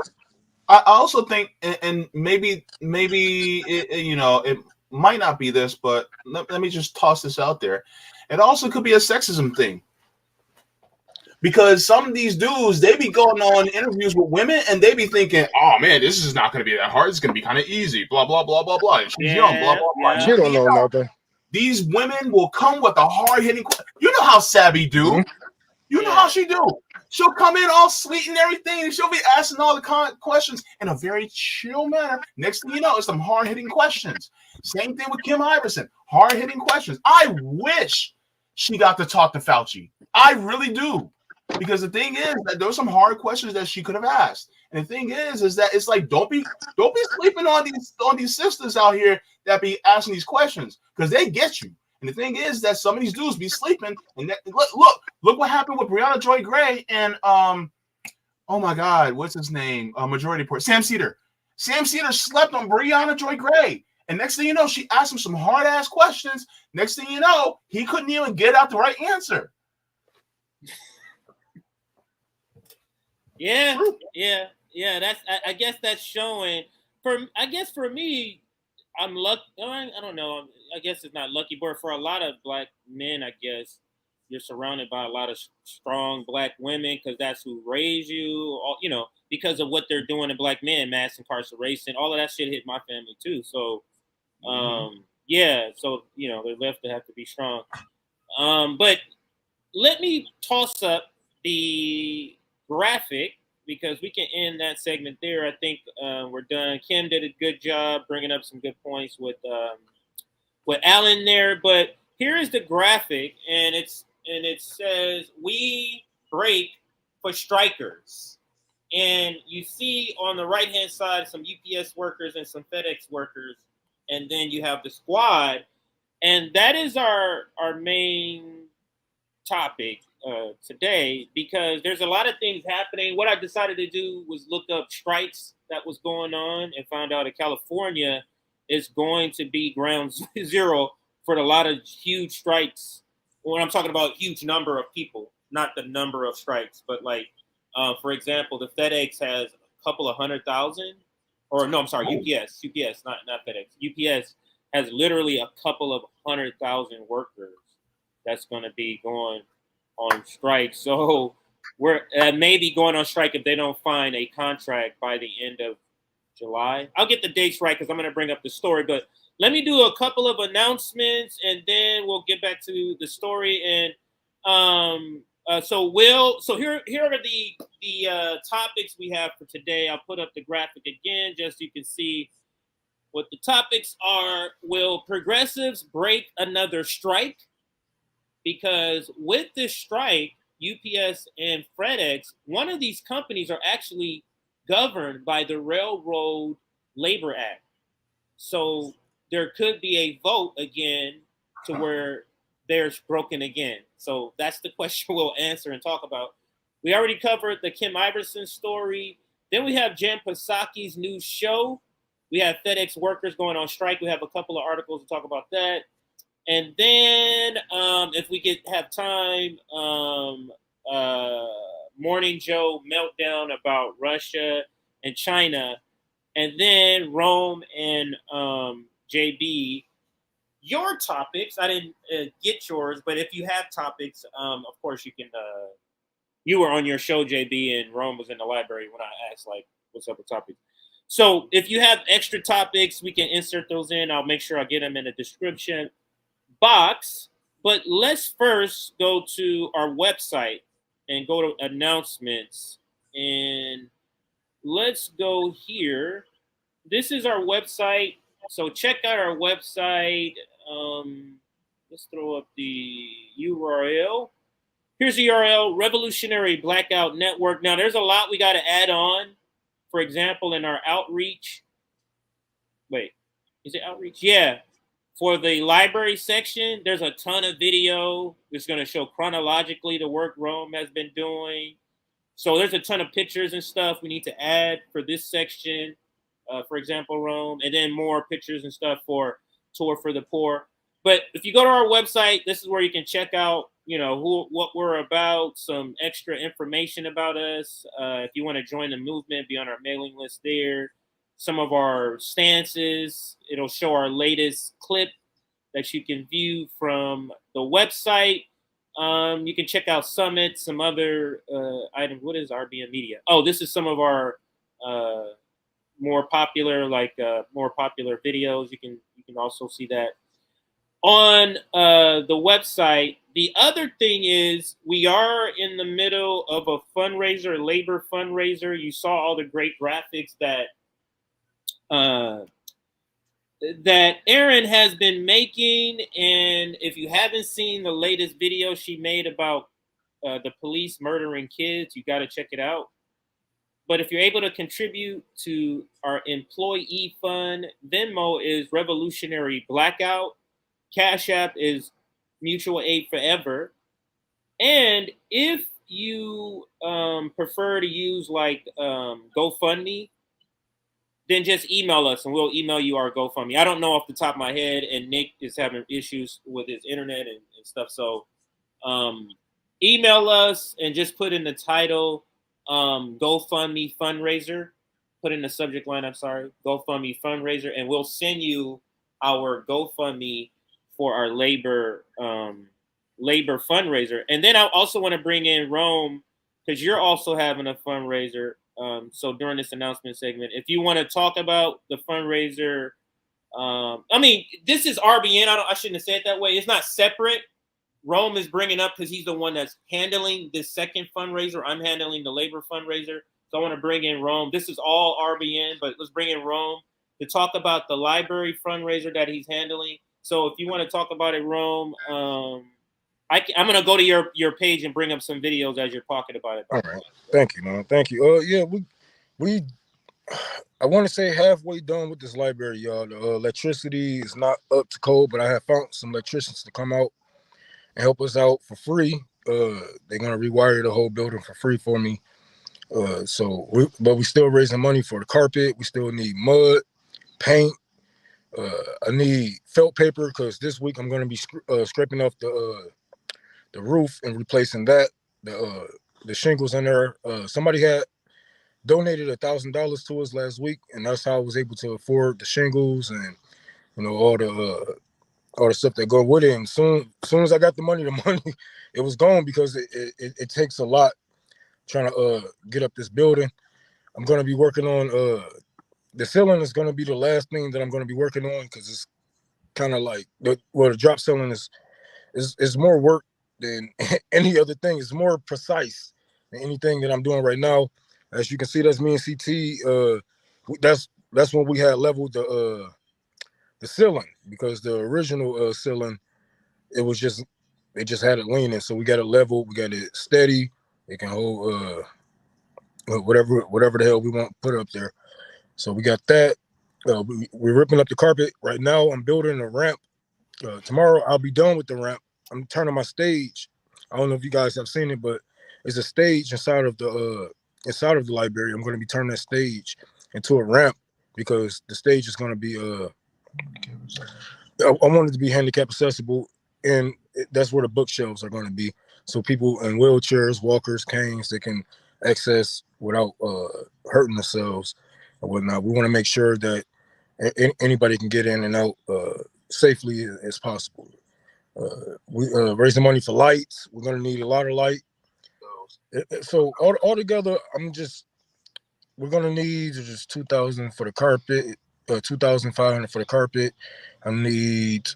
I also think, and maybe it, you know, it might not be this, but let me just toss this out there. It also could be a sexism thing. Because some of these dudes, they be going on interviews with women and they be thinking, oh man, this is not going to be that hard. It's going to be kind of easy, blah, blah, blah, blah, blah. And she's young, blah, blah, blah. She don't know nothing. These women will come with a hard-hitting question. You know how Sabby do. Mm-hmm. You know how she do. She'll come in all sweet and everything, and she'll be asking all the questions in a very chill manner. Next thing you know, it's some hard-hitting questions. Same thing with Kim Iversen. Hard-hitting questions. I wish she got to talk to Fauci. I really do. Because the thing is that there were some hard questions that she could have asked. And the thing is that it's like, don't be sleeping on these sisters out here that be asking these questions, because they get you. And the thing is that some of these dudes be sleeping. And look what happened with Breonna Joy Gray and oh my God, what's his name? Majority Report. Sam Cedar. Sam Cedar slept on Breonna Joy Gray. And next thing you know, she asked him some hard ass questions. Next thing you know, he couldn't even get out the right answer. Yeah. That's I guess that's showing. For me, I'm lucky. I don't know. I guess it's not lucky, but for a lot of black men, I guess you're surrounded by a lot of strong black women because that's who raised you. You know, because of what they're doing to black men, mass incarceration, all of that shit hit my family too. So, yeah. So you know, they're left to have to be strong. But let me toss up the graphic, because we can end that segment there. I think we're done. Kim did a good job bringing up some good points with Alan there. But here is the graphic, and it says we break for strikers. And you see on the right hand side some UPS workers and some FedEx workers, and then you have the squad, and that is our main topic today, because there's a lot of things happening. What I decided to do was look up strikes that was going on and found out that California is going to be ground zero for a lot of huge strikes. When I'm talking about huge number of people, not the number of strikes, but like, for example, the FedEx has a couple of 100,000, or no, I'm sorry, UPS, not FedEx. UPS has literally a couple of 100,000 workers that's going to be going on strike. So we're maybe going on strike if they don't find a contract by the end of July. I'll get the dates right because I'm going to bring up the story. But let me do a couple of announcements, and then we'll get back to the story. And so here are the topics we have for today. I'll put up the graphic again, just so you can see what the topics are. Will progressives break another strike? Because with this strike, UPS and FedEx, one of these companies are actually governed by the Railroad Labor Act. So there could be a vote again to where there's broken again. So that's the question we'll answer and talk about. We already covered the Kim Iversen story. Then we have Jen Psaki's new show. We have FedEx workers going on strike. We have a couple of articles to talk about that. And then if we have time, Morning Joe meltdown about Russia and China. And then Rome and JB, your topics. I didn't get yours, but if you have topics, of course you can. You were on your show, JB, and Rome was in the library when I asked, like, what's up with topics. So if you have extra topics, we can insert those in. I'll make sure I get them in the description box. But let's first go to our website and go to announcements. And let's go here. This is our website. So check out our website. Let's throw up the URL. Here's the URL, Revolutionary Blackout Network. Now, there's a lot we got to add on. For example, in our outreach. Wait, is it outreach? Yeah. For the library section, there's a ton of video. It's going to show chronologically the work Rome has been doing. So there's a ton of pictures and stuff we need to add for this section. For example, Rome, and then more pictures and stuff for Tour for the Poor. But if you go to our website, this is where you can check out, what we're about, some extra information about us. If you want to join the movement, be on our mailing list there. Some of our stances. It'll show our latest clip that you can view from the website. You can check out Summit, some other items. What is RBN Media? Oh, this is some of our more popular videos. You can also see that on the website. The other thing is we are in the middle of a fundraiser, a labor fundraiser. You saw all the great graphics that Erin has been making, and if you haven't seen the latest video she made about the police murdering kids, you got to check it out. But if you're able to contribute to our employee fund, Venmo is Revolutionary Blackout. Cash App is Mutual Aid Forever. And if you prefer to use like GoFundMe, then just email us and we'll email you our GoFundMe. I don't know off the top of my head, and Nick is having issues with his internet and stuff. So email us and just put in the title GoFundMe fundraiser. Put in the subject line, GoFundMe fundraiser, and we'll send you our GoFundMe for our labor fundraiser. And then I also want to bring in Rome, because you're also having a fundraiser. So during this announcement segment, if you want to talk about the fundraiser, this is RBN. I shouldn't have said it that way. It's not separate. Rome is bringing up because he's the one that's handling this second fundraiser. I'm handling the labor fundraiser. So I want to bring in Rome. This is all RBN, but let's bring in Rome to talk about the library fundraiser that he's handling. So if you want to talk about it, Rome, I'm going to go to your page and bring up some videos as you're talking about it. All right. Thank you, man. Thank you. Yeah, we I want to say halfway done with this library, y'all. The electricity is not up to code, but I have found some electricians to come out and help us out for free. They're going to rewire the whole building for free for me. But we still raising money for the carpet. We still need mud, paint. I need felt paper because this week I'm going to be scraping off the roof and replacing that. The shingles in there. Somebody had donated $1,000 to us last week, and that's how I was able to afford the shingles and all the stuff that go with it. And soon as I got the money it was gone, because it takes a lot trying to get up this building. I'm going to be working on the ceiling is going to be the last thing that I'm going to be working on, because kind of like the drop ceiling is more work than any other thing. It's more precise than anything that I'm doing right now. As you can see, that's me and CT. That's when we had leveled the ceiling, because the original ceiling, it was just, they just had it leaning. So we got it leveled, we got it steady. It can hold whatever the hell we want to put up there. So we got that. We're ripping up the carpet right now. I'm building a ramp. Tomorrow I'll be done with the ramp. I'm turning my stage. I don't know if you guys have seen it, but it's a stage inside of the library. I'm going to be turning that stage into a ramp, because the stage is going to be I want it to be handicap accessible, and that's where the bookshelves are going to be. So people in wheelchairs, walkers, canes, they can access without hurting themselves and whatnot. We want to make sure that anybody can get in and out safely as possible. We raising money for lights. We're going to need a lot of light. So all together, we're going to need just $2,000 for the carpet, $2,500 for the carpet. I need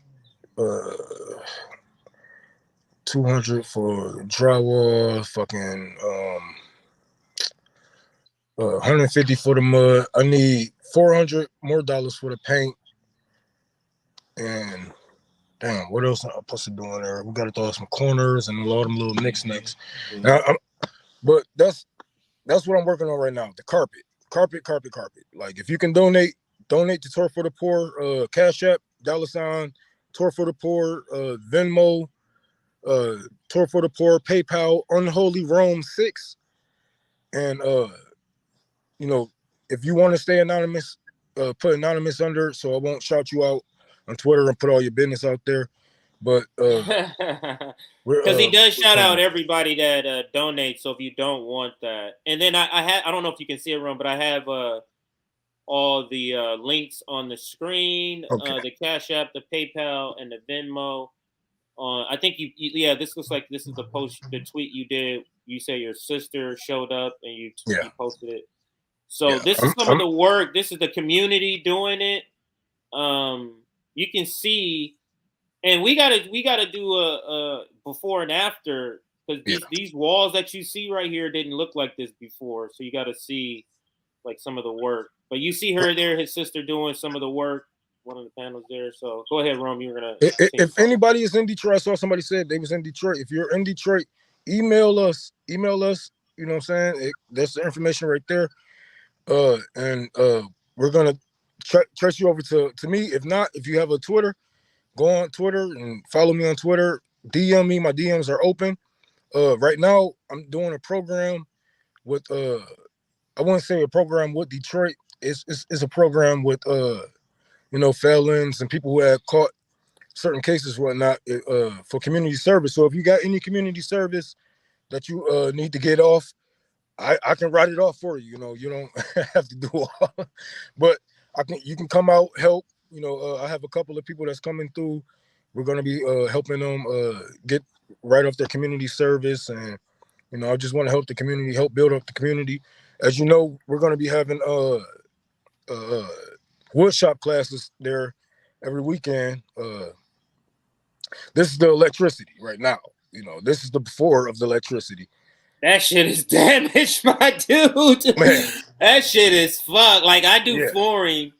$200 for drywall, fucking $150 for the mud. I need $400 more for the paint. And damn, what else am I supposed to do in there? We got to throw some corners and a lot of them little knickknacks. But that's what I'm working on right now. The carpet. Like, if you can donate to Tour for the Poor, Cash App, $, Tour for the Poor, Venmo, Tour for the Poor, PayPal, Unholy Rome 6. And if you want to stay anonymous, put anonymous under, so I won't shout you out on Twitter and put all your business out there. But because he does shout out everybody that donates. So if you don't want that, and then I don't know if you can see it, Ron, but I have all the links on the screen, okay. The Cash App, the PayPal, and the Venmo. I think this looks like this is the tweet you did. You say your sister showed up and you posted it. So this is some of the work. This is the community doing it. You can see, and we gotta do a before and after, because these walls that you see right here didn't look like this before. So you got to see like some of the work. But you see her there, his sister doing some of the work. One of the panels there. So go ahead, Rome. You're gonna. If anybody is in Detroit, I saw somebody said they was in Detroit. If you're in Detroit, email us. You know what I'm saying? That's the information right there. And we're gonna trace you over to me. If not, if you have a Twitter, go on Twitter and follow me on Twitter. DM me. My DMs are open. Right now, I'm doing a program with I wouldn't say a program with Detroit. It's a program with felons and people who have caught certain cases, whatnot, for community service. So if you got any community service that you need to get off, I can write it off for you. You don't have to do all, but you can come out, help. I have a couple of people that's coming through. We're gonna be helping them get right off their community service, and I just want to help the community, help build up the community. As you know, we're gonna be having woodshop classes there every weekend. This is the electricity right now. This is the before of the electricity. That shit is damaged, my dude. Man. That shit is fucked. Like, I do flooring,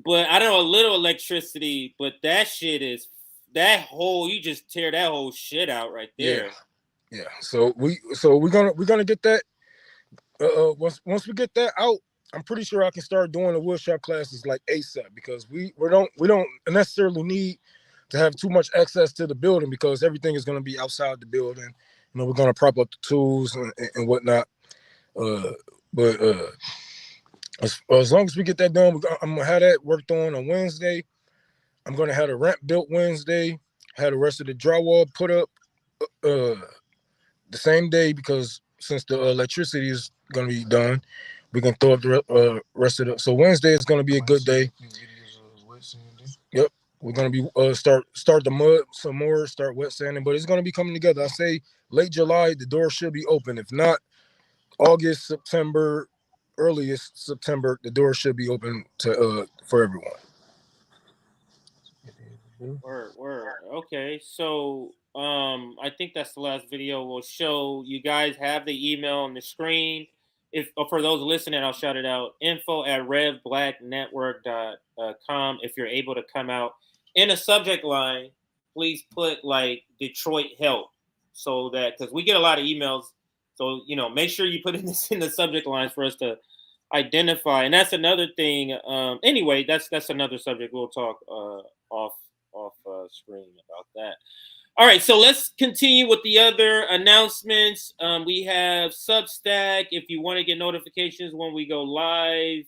but I don't know a little electricity, but that shit is you just tear that whole shit out right there. Yeah. So we're gonna get that. Once we get that out, I'm pretty sure I can start doing the woodshop classes like ASAP, because we don't necessarily need to have too much access to the building, because everything is going to be outside the building. We're going to prop up the tools and whatnot. But as long as we get that done, I'm gonna have that worked on Wednesday. I'm gonna have the ramp built Wednesday. Have the rest of the drywall put up the same day, because since the electricity is gonna be done, we can throw up the rest of the. So Wednesday is gonna be a good day. Yep, we're gonna be start the mud some more, start wet sanding, but it's gonna be coming together. I say late July, the door should be open. If not, August, September, earliest September, the door should be open to for everyone. Word. Okay, so I think that's the last video we'll show. You guys have the email on the screen. If for those listening, I'll shout it out: info@revblacknetwork.com. If you're able to come out in a subject line, please put like Detroit help, so that because we get a lot of emails. So make sure you put this in the subject lines for us to identify. And that's another thing. Anyway, that's another subject we'll talk off screen about that. All right, so let's continue with the other announcements. We have Substack if you want to get notifications when we go live.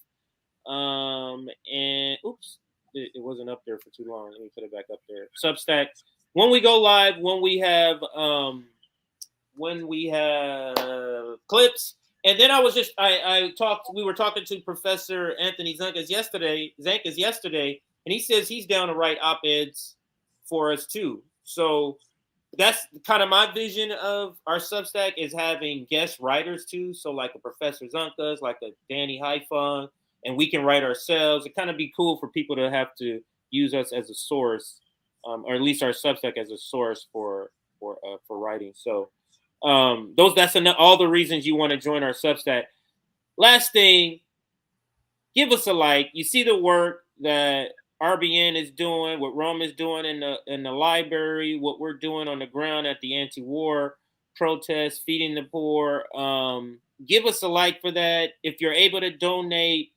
And oops, it wasn't up there for too long. Let me put it back up there. Substack when we go live, when we have clips. And then we were talking to Professor Anthony Zankas yesterday, and he says he's down to write op-eds for us too. So that's kind of my vision of our Substack, is having guest writers too. So like a Professor Zankas, like a Danny Haifang, and we can write ourselves. It kind of be cool for people to have to use us as a source, or at least our Substack as a source for writing. So that's all the reasons you want to join our Substack. Last thing, give us a like. You see the work that RBN is doing, what Rome is doing in the library, what we're doing on the ground at the anti-war protests, feeding the poor. Give us a like for that. If you're able to donate,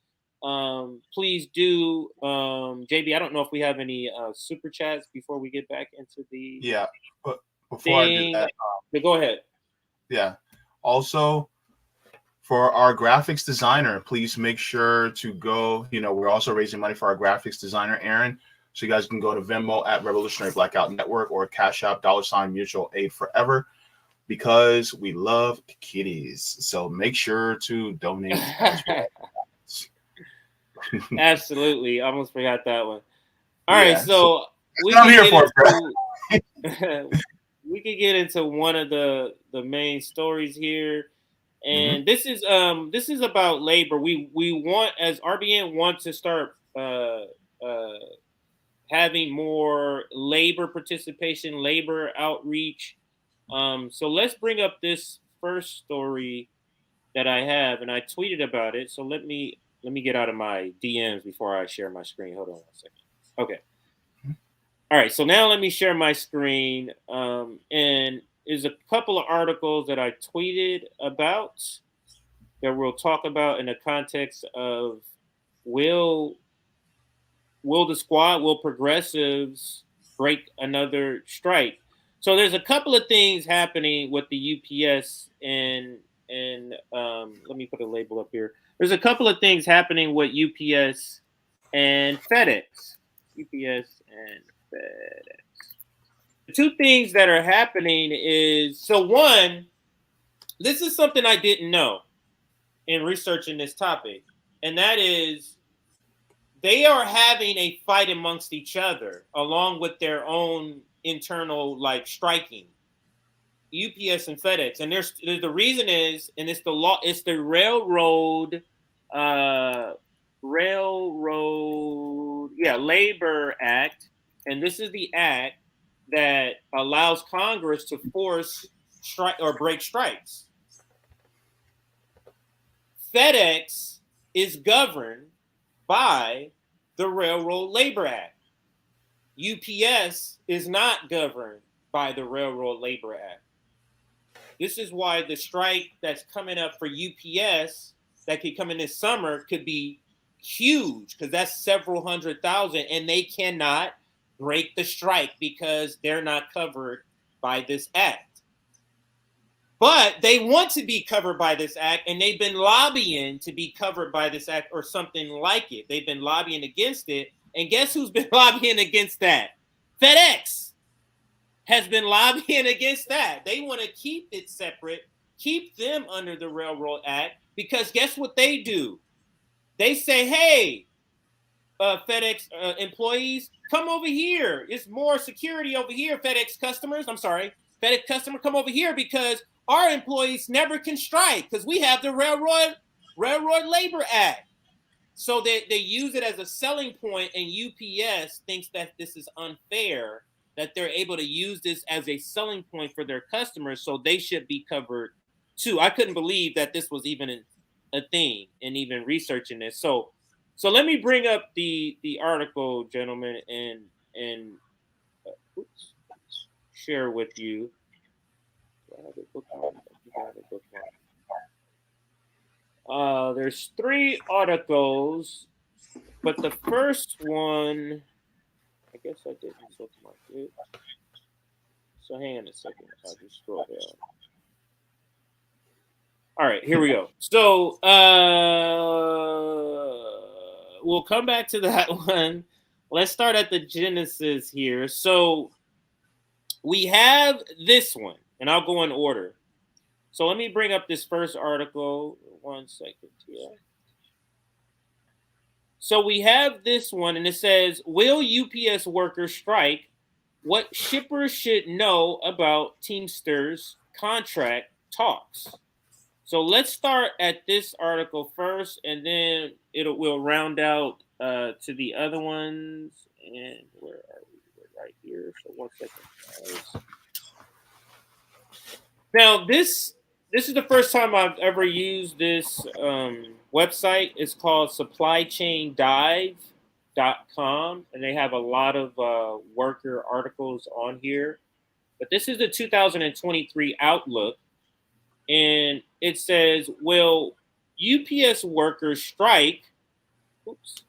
please do. JB, I don't know if we have any super chats before we get back into the but before I do that, go ahead. Yeah. Also, for our graphics designer, please make sure to go. We're also raising money for our graphics designer, Aaron. So you guys can go to Venmo at Revolutionary Blackout Network or Cash App $ Mutual Aid Forever, because we love kitties. So make sure to donate. Absolutely. I almost forgot that one. All right. So I'm here for it, bro. We could get into one of the main stories here. And this is about labor. We want, as RBN, want to start having more labor participation, labor outreach. So let's bring up this first story that I have, and I tweeted about it. So let me get out of my DMs before I share my screen. Hold on 1 second. Okay. All right. So now let me share my screen. And there's a couple of articles that I tweeted about that we'll talk about in the context of will progressives break another strike? So there's a couple of things happening with the UPS and let me put a label up here. There's a couple of things happening with UPS and FedEx. UPS and FedEx. The two things that are happening is, so one, this is something I didn't know in researching this topic, and that is they are having a fight amongst each other along with their own internal striking. UPS and FedEx, and there's the reason is, and it's the law, it's the Labor Act, and this is the act that allows Congress to force strike or break strikes. FedEx is governed by the Railroad Labor Act. UPS is not governed by the Railroad Labor Act. This is why the strike that's coming up for UPS that could come in this summer could be huge, because that's several 100,000, and they cannot break the strike because they're not covered by this act. But they want to be covered by this act, and they've been lobbying to be covered by this act or something like it. They've been lobbying against it. And guess who's been lobbying against that? FedEx has been lobbying against that. They want to keep it separate, keep them under the Railroad Act, because guess what they do? They say, hey, FedEx employees, come over here. It's more security over here, FedEx customer, come over here, because our employees never can strike because we have the Railroad Labor Act. So they use it as a selling point, and UPS thinks that this is unfair, that they're able to use this as a selling point for their customers, so they should be covered too. I couldn't believe that this was even a thing, and even researching this. So let me bring up the article, gentlemen, and share with you. Do I have it bookmarked? I think I have it bookmarked. There's 3 articles, but the first one, I guess I didn't bookmark it. So hang on a second. I'll just scroll down. All right, here we go. So we'll come back to that one. Let's start at the genesis here. So we have this one, and I'll go in order. So let me bring up this first article. 1 second here. So we have this one, and it says, will UPS workers strike? What shippers should know about Teamsters contract talks. So let's start at this article first, and then we'll round out to the other ones. And where are we? We're right here. So 1 second, guys. Now this is the first time I've ever used this website. It's called supplychaindive.com, and they have a lot of worker articles on here. But this is the 2023 Outlook, and it says, will UPS workers strike? Oops.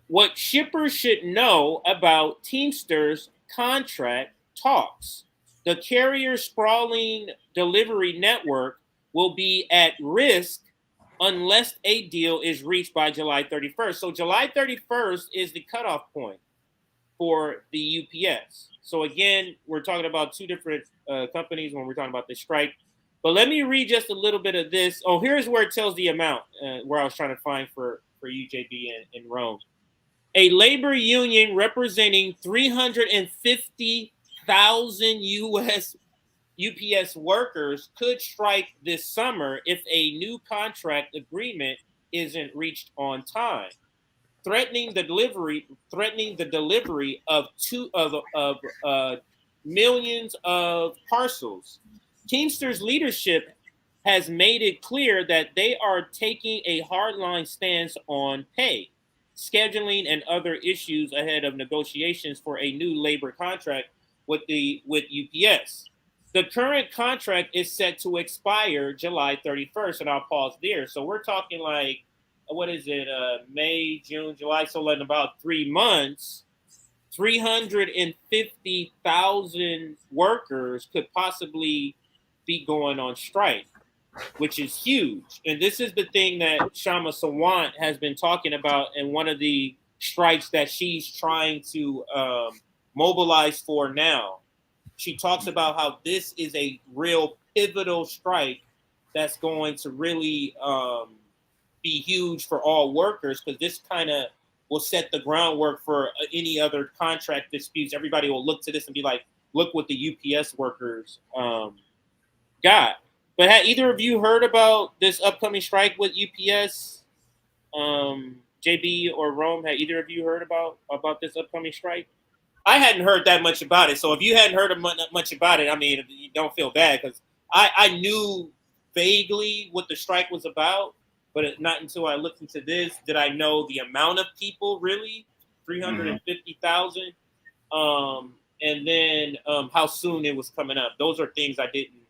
What shippers should know about Teamsters contract talks. The carrier's sprawling delivery network will be at risk unless a deal is reached by July 31st. So July 31st is the cutoff point for the UPS. So again, we're talking about 2 different companies when we're talking about the strike. But let me read just a little bit of this. Oh, here's where it tells the amount, where I was trying to find for UJB in Rome. A labor union representing 350,000 U.S. UPS workers could strike this summer if a new contract agreement isn't reached on time, threatening the delivery of millions of parcels. Teamsters leadership has made it clear that they are taking a hardline stance on pay, scheduling, and other issues ahead of negotiations for a new labor contract with UPS. The current contract is set to expire July 31st, and I'll pause there. So we're talking like, what is it, May, June, July? So in about 3 months, 350,000 workers could possibly be going on strike, which is huge. And this is the thing that Shama Sawant has been talking about in one of the strikes that she's trying to mobilize for now. She talks about how this is a real pivotal strike that's going to really be huge for all workers, because this kind of will set the groundwork for any other contract disputes. Everybody will look to this and be like, look what the UPS workers got. But had either of you heard about this upcoming strike with UPS? JB or Rome, had either of you heard about this upcoming strike? I hadn't heard that much about it. So if you hadn't heard much about it, I mean, you don't feel bad, because I knew vaguely what the strike was about, but not until I looked into this did I know the amount of people, really, 350,000, and then how soon it was coming up. Those are things I didn't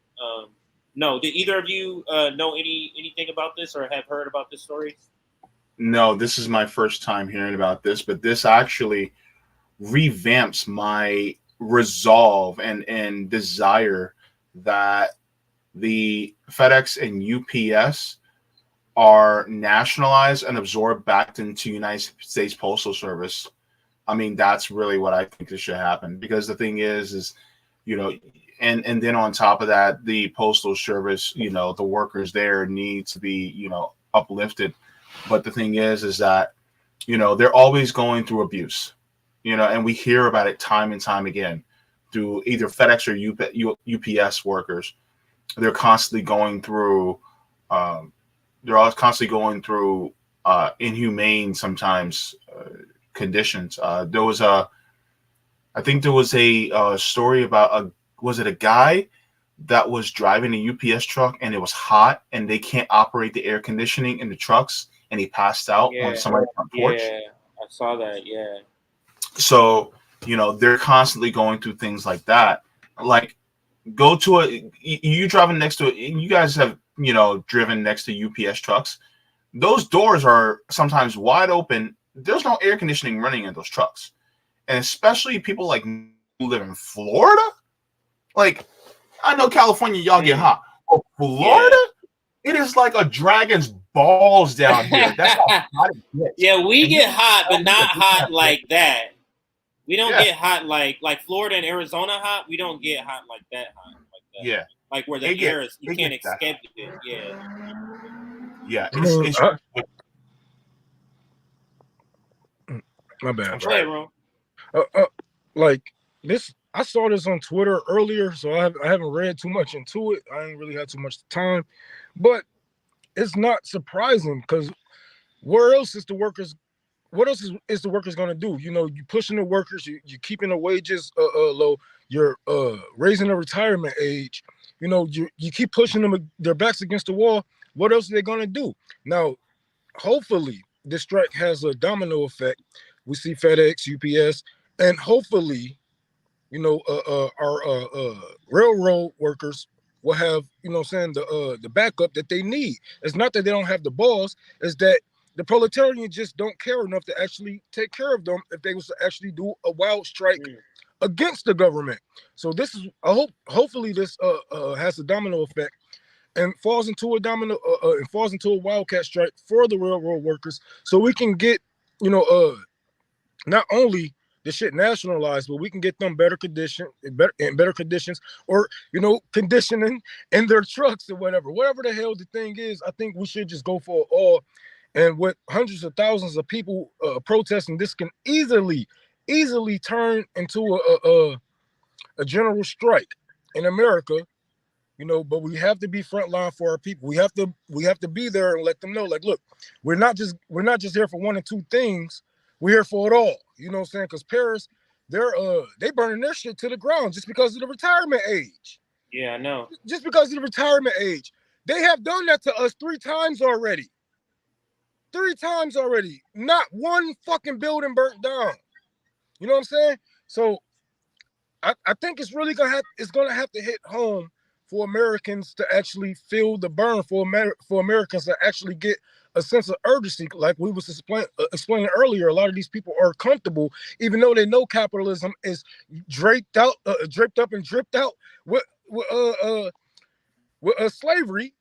know. Did either of you know anything about this or have heard about this story? No, this is my first time hearing about this, but this actually revamps my resolve and desire that the FedEx and UPS are nationalized and absorbed back into United States Postal Service. I mean, that's really what I think should happen, because the thing is, you know, and then on top of that, the Postal Service, you know, the workers there need to be, you know, uplifted. But the thing is that, you know, they're always going through abuse, you know, and we hear about it time and time again through either FedEx or UPS workers. They're constantly going through they're all constantly going through inhumane sometimes conditions. I think there was a story about was it a guy that was driving a UPS truck and it was hot and they can't operate the air conditioning in the trucks and he passed out on somebody's front porch. Yeah, I saw that. Yeah. So, they're constantly going through things like that. Like, go to you driving next to it. You guys have, driven next to UPS trucks. Those doors are sometimes wide open. There's no air conditioning running in those trucks. And especially people like who live in Florida. Like, I know California, y'all get hot. But Florida, it is like a dragon's balls down here. That's how hot it gets. Yeah, we get hot, but not hot like that. We don't get hot like Florida and Arizona hot. We don't get hot like that hot. Like that. Yeah. Like where the air is, you can't escape it. Yeah. Yeah. My bad. Go ahead, bro. Like this, I saw this on Twitter earlier, so I haven't read too much into it. I ain't really had too much time, but it's not surprising because where else is the workers? What else is the workers going to do? You pushing the workers, you keeping the wages low, you're raising the retirement age. You keep pushing them, their backs against the wall. What else are they going to do? Now, hopefully, this strike has a domino effect. We see FedEx, UPS, and hopefully, our railroad workers will have, the backup that they need. It's not that they don't have the balls, it's that the proletariat just don't care enough to actually take care of them if they was to actually do a wild strike against the government. So this is, hopefully this has a domino effect and falls into a wildcat strike for the railroad workers, so we can get, not only the shit nationalized, but we can get them better conditions, or conditioning in their trucks or whatever the hell the thing is. I think we should just go for it all. And with hundreds of thousands of people protesting, this can easily turn into a general strike in America. But we have to be frontline for our people. We have to be there and let them know, like, look, we're not just here for one or two things. We're here for it all. You know what I'm saying? Because Paris, they burning their shit to the ground just because of the retirement age. Yeah, I know. Just because of the retirement age. They have done that to us 3 times already. 3 times already. Not one fucking building burnt down. You know what I'm saying? So I think it's really gonna have to hit home for Americans to actually feel the burn, for Americans to actually get a sense of urgency. Like we was explaining earlier, a lot of these people are comfortable, even though they know capitalism is draped up and dripped out with slavery.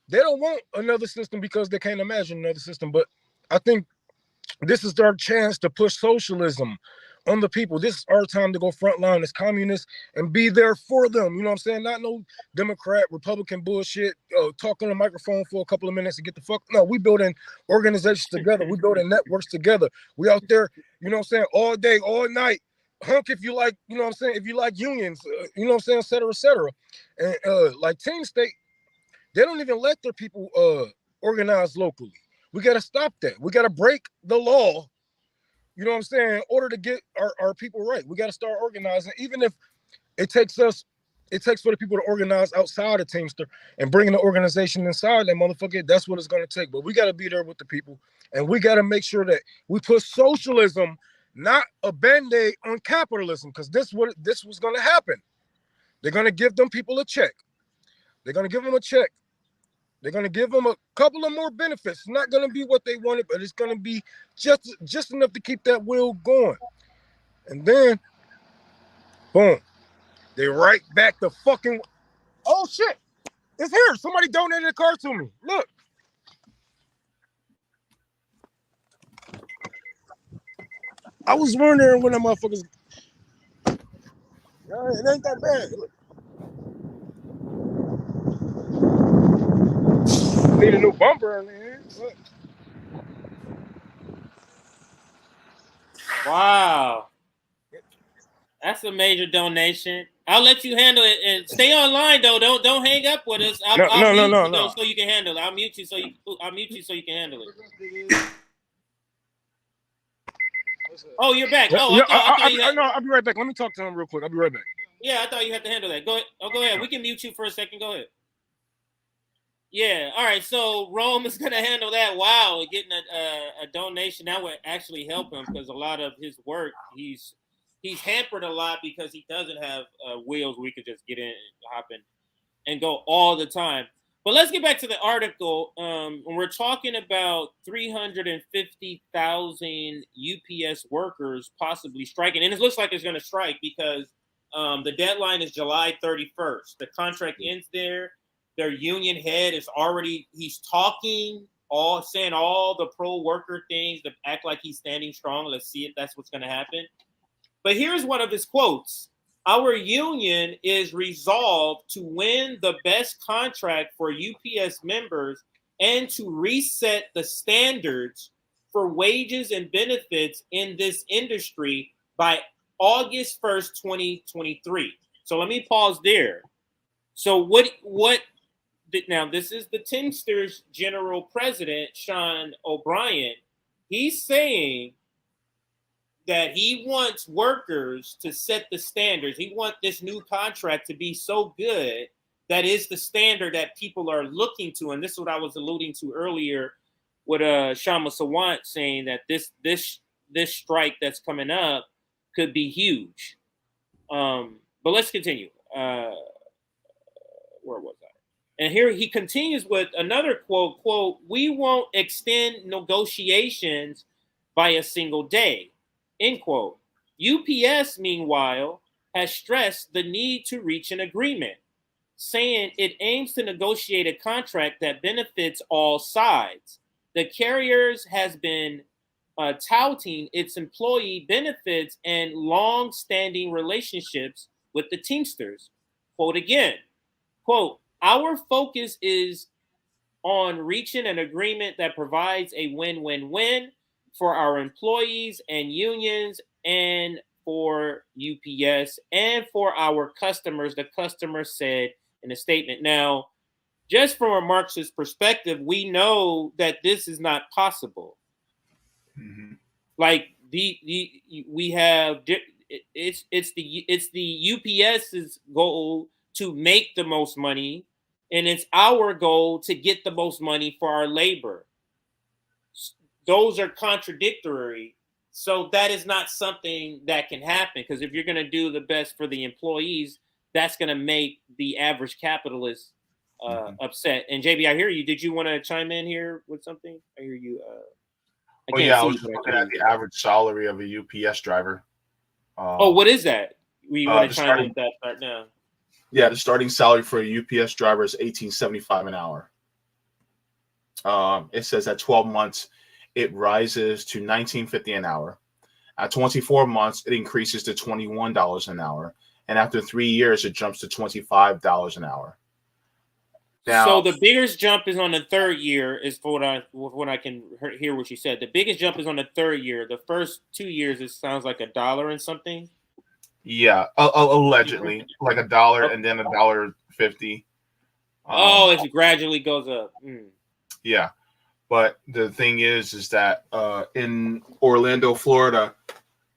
They don't want another system because they can't imagine another system. But I think this is their chance to push socialism on the people. This is our time to go frontline as communists and be there for them. You know what I'm saying? Not no Democrat, Republican bullshit, talk on the microphone for a couple of minutes and get the fuck. No, we building organizations together. We building networks together. We out there, you know what I'm saying, all day, all night. Hunk if you like, you know what I'm saying, if you like unions, you know what I'm saying, et cetera, et cetera. And like Team State, they don't even let their people organize locally. We got to stop that. We got to break the law, you know what I'm saying, in order to get our people right. We got to start organizing, even if it takes for the people to organize outside of Teamster and bringing the organization inside that motherfucker. That's what it's going to take. But we got to be there with the people, and we got to make sure that we put socialism, not a band-aid on capitalism, because this was going to happen. They're going to give them people a check. They're going to give them a check. They're going to give them a couple of more benefits. It's not going to be what they wanted, but it's going to be just enough to keep that wheel going. And then, boom, they right back to fucking, oh shit, it's here. Somebody donated a car to me. Look. I was wondering when the motherfuckers, it ain't that bad. Look. Need a new bumper in there. Look. Wow. That's a major donation. I'll let you handle it, and stay online though. Don't hang up with us. I'll mute you though, so you can handle it. I'll mute you so you can handle it. Oh, you're back. Oh, I'll be right back. Let me talk to him real quick. I'll be right back. Yeah, I thought you had to handle that. Go ahead. Oh, go ahead. We can mute you for a second. Go ahead. Yeah. All right. So Rome is gonna handle that. Wow, getting a donation that would actually help him because a lot of his work he's hampered a lot because he doesn't have wheels we could just get in and hop in and go all the time. But let's get back to the article. When we're talking about 350,000 UPS workers possibly striking, and it looks like it's going to strike because the deadline is July 31st. The contract ends there. Their union head is he's talking, saying all the pro-worker things to act like he's standing strong. Let's see if that's what's going to happen. But here's one of his quotes. Our union is resolved to win the best contract for UPS members and to reset the standards for wages and benefits in this industry by August 1st, 2023. So let me pause there. So now this is the Teamsters General President, Sean O'Brien. He's saying that he wants workers to set the standards. He wants this new contract to be so good that is the standard that people are looking to. And this is what I was alluding to earlier with Shama Sawant saying that this strike that's coming up could be huge. But let's continue. Where was I? And here he continues with another quote, "We won't extend negotiations by a single day," end quote. UPS, meanwhile, has stressed the need to reach an agreement, saying it aims to negotiate a contract that benefits all sides. The carriers has been touting its employee benefits and long-standing relationships with the Teamsters. Quote again, quote, "Our focus is on reaching an agreement that provides a win-win-win for our employees and unions and for UPS and for our customers," the customer said in a statement. Now, just from a Marxist perspective, we know that this is not possible. Mm-hmm. Like we have it's the UPS's goal to make the most money, and it's our goal to get the most money for our labor. Those are contradictory. So that is not something that can happen, because if you're going to do the best for the employees, that's going to make the average capitalist upset. And JB, I hear you. Did you want to chime in here with something? I hear you. I was just looking at the average salary of a UPS driver. What is that? We want to chime in with that right now. Yeah, the starting salary for a UPS driver is $18.75 an hour. It says at 12 months, it rises to $19.50 an hour. At 24 months, it increases to $21 an hour. And after 3 years, it jumps to $25 an hour. Now, so the biggest jump is on the third year, is for what I can hear what you said. The biggest jump is on the third year. The first 2 years, it sounds like $1 and something. Yeah, allegedly, like $1 and then $1.50. It gradually goes up. Yeah, but the thing is that in Orlando, Florida,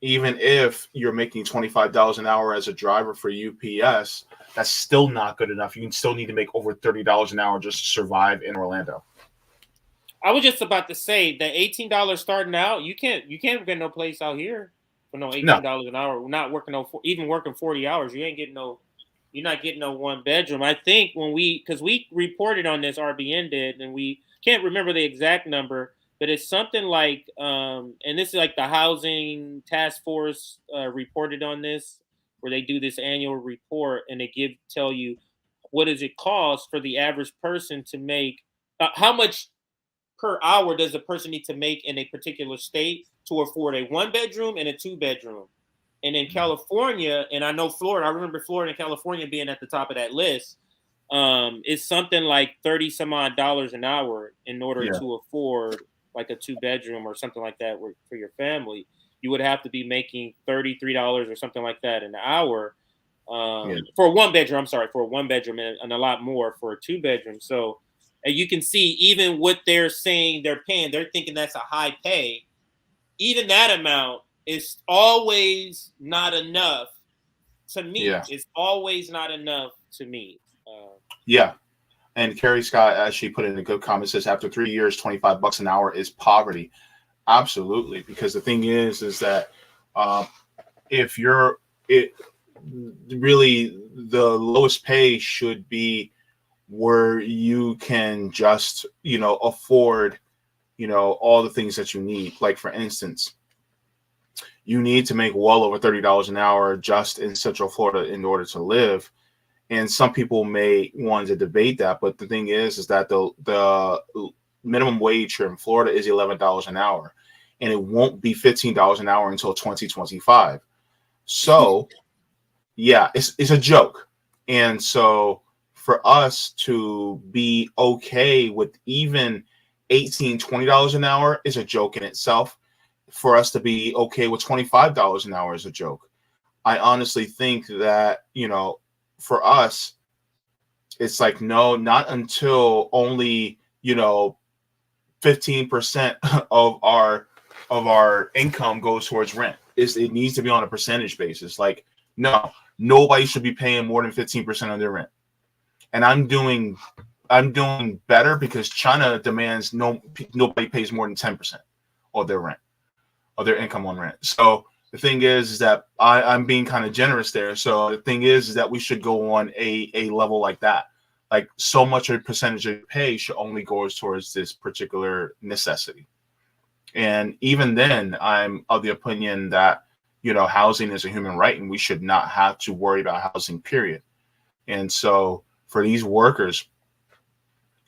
even if you're making $25 an hour as a driver for UPS, that's still not good enough. You can still need to make over $30 an hour just to survive in Orlando. I was just about to say that $18 starting out, you can't get no place out here for no $18 an hour. We're not working even working 40 hours. You're not getting no one bedroom. I think because we reported on this, RBN did, and we can't remember the exact number, but it's something like, and this is like the housing task force reported on this, where they do this annual report and they tell you what does it cost for the average person to make, how much per hour does a person need to make in a particular state to afford a 1-bedroom and a 2-bedroom. And in California, and I know Florida, I remember Florida and California being at the top of that list, it's something like $30 some odd an hour in order to afford like a 2-bedroom or something like that for your family. You would have to be making $33 or something like that an hour. For a 1-bedroom. I'm sorry, for a 1-bedroom, and a lot more for a 2-bedroom. So you can see even what they're saying they're paying, they're thinking that's a high pay. Even that amount is always not enough to me. Yeah. It's always not enough to me. Yeah. And Carrie Scott actually put in a good comment, says after 3 years, $25 an hour is poverty. Absolutely. Because the thing is that if you're really the lowest pay should be where you can just, afford, all the things that you need. Like, for instance, you need to make well over $30 an hour just in Central Florida in order to live. And some people may want to debate that, but the thing is that the minimum wage here in Florida is $11 an hour, and it won't be $15 an hour until 2025. So, yeah, it's a joke. And so for us to be okay with even $18, $20 an hour is a joke in itself. For us to be okay with $25 an hour is a joke. I honestly think that, for us, it's like, no, not until only, 15% of our income goes towards rent. It needs to be on a percentage basis. Like, no, nobody should be paying more than 15% of their rent. And I'm doing better because China demands nobody pays more than 10% of their rent, of their income on rent. So the thing is that I'm being kind of generous there. So the thing is that we should go on a level like that. Like, so much of a percentage of pay should only go towards this particular necessity. And even then, I'm of the opinion that, housing is a human right and we should not have to worry about housing, period. And so for these workers,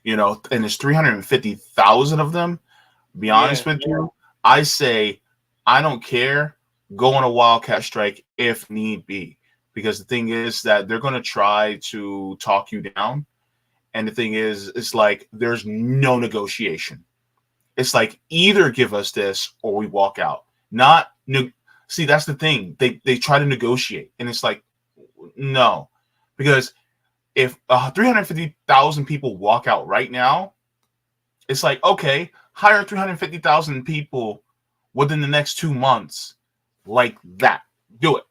and there's 350,000 of them, be honest with you, I say, I don't care. Go on a wildcat strike if need be, because the thing is that they're going to try to talk you down. And the thing is, it's like there's no negotiation. It's like either give us this or we walk out. See, that's the thing. They try to negotiate, and it's like, no, because if 350,000 people walk out right now, it's like, okay, hire 350,000 people within the next 2 months. Like that. Do it.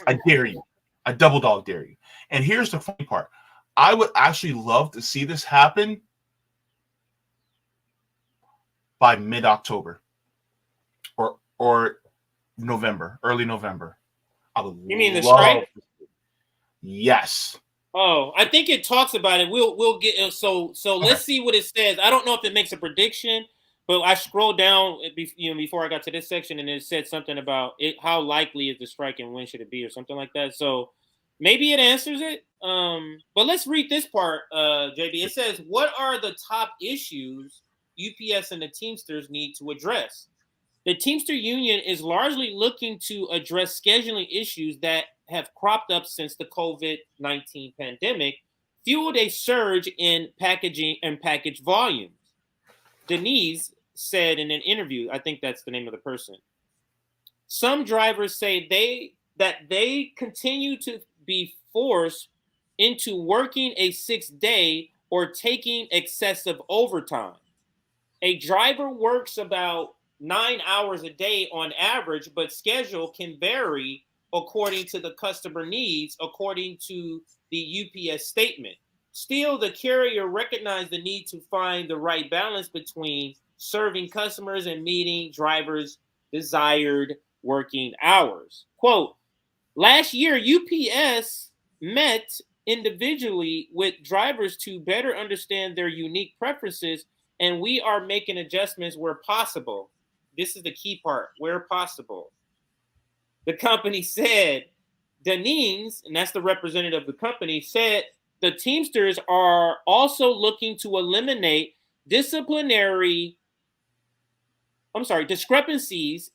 I dare you. I double dog dare you. And here's the funny part. I would actually love to see this happen by mid-October or November, early November. You mean the strike? Yes. Oh, I think it talks about it. We'll get so let's see what it says. I don't know if it makes a prediction, but I scrolled down before I got to this section, and it said something about it. How likely is the strike and when should it be, or something like that. So maybe it answers it. But let's read this part, JB. It says, what are the top issues UPS and the Teamsters need to address? The Teamster Union is largely looking to address scheduling issues that have cropped up since the COVID-19 pandemic fueled a surge in packaging and package volumes. Denise said in an interview, I think that's the name of the person, some drivers say they continue to be forced into working a 6th day or taking excessive overtime. A driver works about 9 hours a day on average, but schedule can vary according to the customer needs, according to the UPS statement. Still, the carrier recognized the need to find the right balance between serving customers and meeting drivers' desired working hours. Quote, last year, UPS met individually with drivers to better understand their unique preferences, and we are making adjustments where possible. This is the key part, where possible. The company said, Denise, and that's the representative of the company, said the Teamsters are also looking to eliminate discrepancies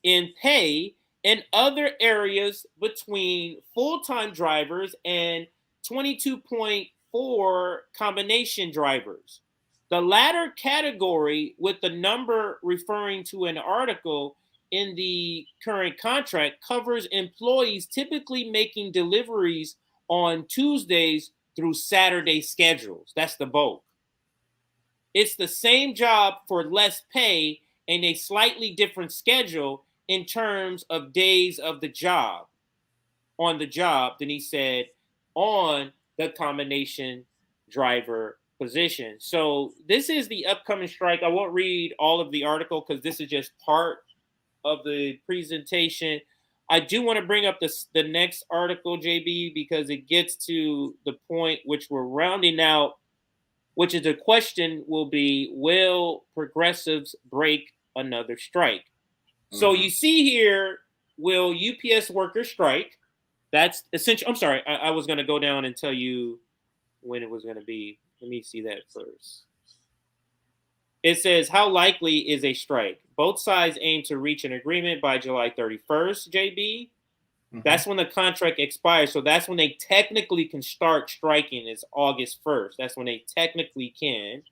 in pay in other areas between full-time drivers and 22.4 combination drivers. The latter category, with the number referring to an article in the current contract, covers employees typically making deliveries on Tuesdays through Saturday schedules. That's the bold. It's the same job for less pay and a slightly different schedule in terms of days of the job, on the job, than he said on the combination driver position. So this is the upcoming strike. I won't read all of the article because this is just part of the presentation. I do want to bring up the next article, JB, because it gets to the point which we're rounding out, which is the question will be, will progressives break another strike? Mm-hmm. So you see here, will UPS workers strike? That's essential. I'm sorry, I was going to go down and tell you when it was going to be. Let me see that first. It says, how likely is a strike? Both sides aim to reach an agreement by July 31st, JB. Mm-hmm. That's when the contract expires. So that's when they technically can start striking, is August 1st. That's when they technically can.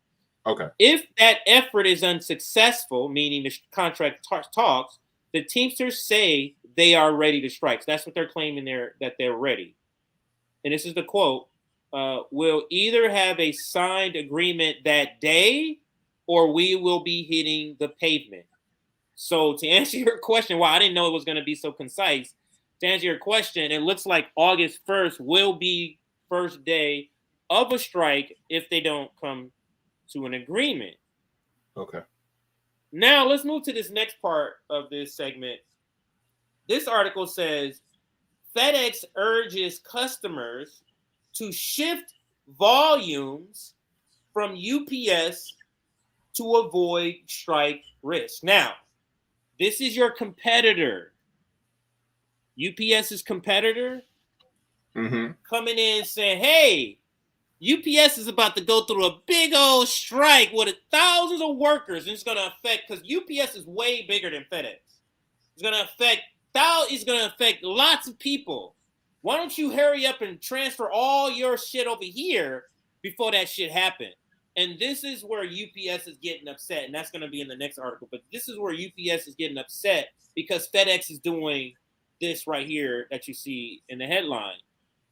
Okay. If that effort is unsuccessful, meaning the contract talks, the Teamsters say they are ready to strike. So that's what they're claiming that they're ready. And this is the quote. We'll either have a signed agreement that day or we will be hitting the pavement. So to answer your question, I didn't know it was going to be so concise. To answer your question, it looks like August 1st will be first day of a strike if they don't come to an agreement. Okay. Now let's move to this next part of this segment. This article says, FedEx urges customers to shift volumes from UPS to avoid strike risk. Now, this is your competitor. UPS's competitor coming in saying, hey, UPS is about to go through a big old strike with thousands of workers. And it's going to affect, because UPS is way bigger than FedEx. It's going to affect lots of people. Why don't you hurry up and transfer all your shit over here before that shit happens? And this is where UPS is getting upset. And that's going to be in the next article. But this is where UPS is getting upset because FedEx is doing this right here that you see in the headline.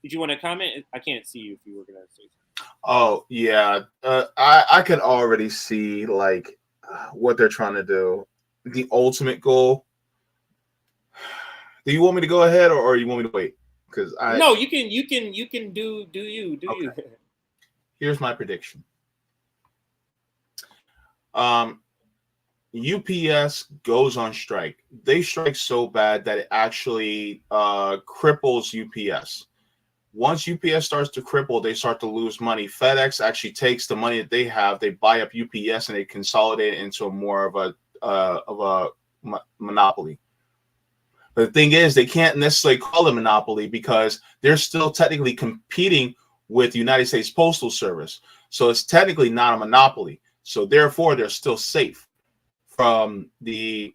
Did you want to comment? I can't see you if you were going to say something. Oh, yeah. I could already see like what they're trying to do. The ultimate goal. Do you want me to go ahead or you want me to wait? Because no, you can do you. Here's my prediction. UPS goes on strike. They strike so bad that it actually cripples UPS. Once UPS starts to cripple, they start to lose money. FedEx actually takes the money that they have, they buy up UPS, and they consolidate it into more of a monopoly. But the thing is, they can't necessarily call it monopoly because they're still technically competing with the United States Postal Service. So it's technically not a monopoly. So therefore, they're still safe from the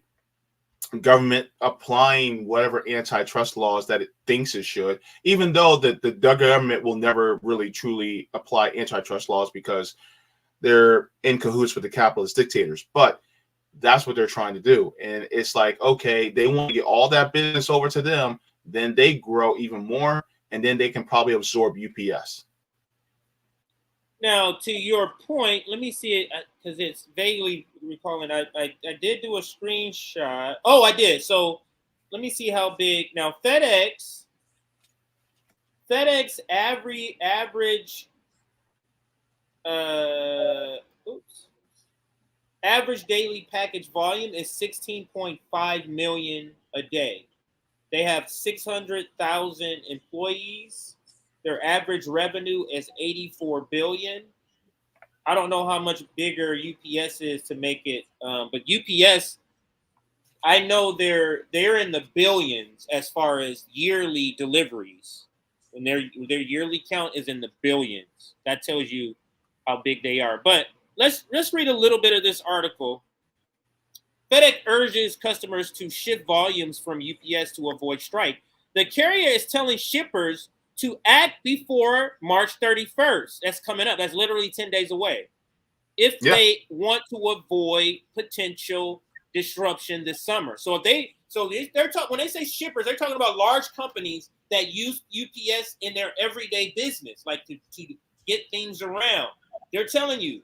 government applying whatever antitrust laws that it thinks it should, even though the government will never really truly apply antitrust laws because they're in cahoots with the capitalist dictators. But that's what they're trying to do. And it's like, okay, they want to get all that business over to them, then they grow even more, and then they can probably absorb UPS. Now, to your point, let me see it because it's vaguely recalling. I did do a screenshot. Oh, I did. So let me see how big. Now, FedEx average daily package volume is 16.5 million a day. They have 600,000 employees. Their average revenue is 84 billion. I don't know how much bigger UPS is to make it, but UPS, I know they're in the billions as far as yearly deliveries, and their yearly count is in the billions. That tells you how big they are. But let's read a little bit of this article. FedEx urges customers to shift volumes from UPS to avoid strike. The carrier is telling shippers to act before March 31st. That's coming up. That's literally 10 days away. If they want to avoid potential disruption this summer. So they're talking, when they say shippers, they're talking about large companies that use UPS in their everyday business, like to get things around. They're telling you,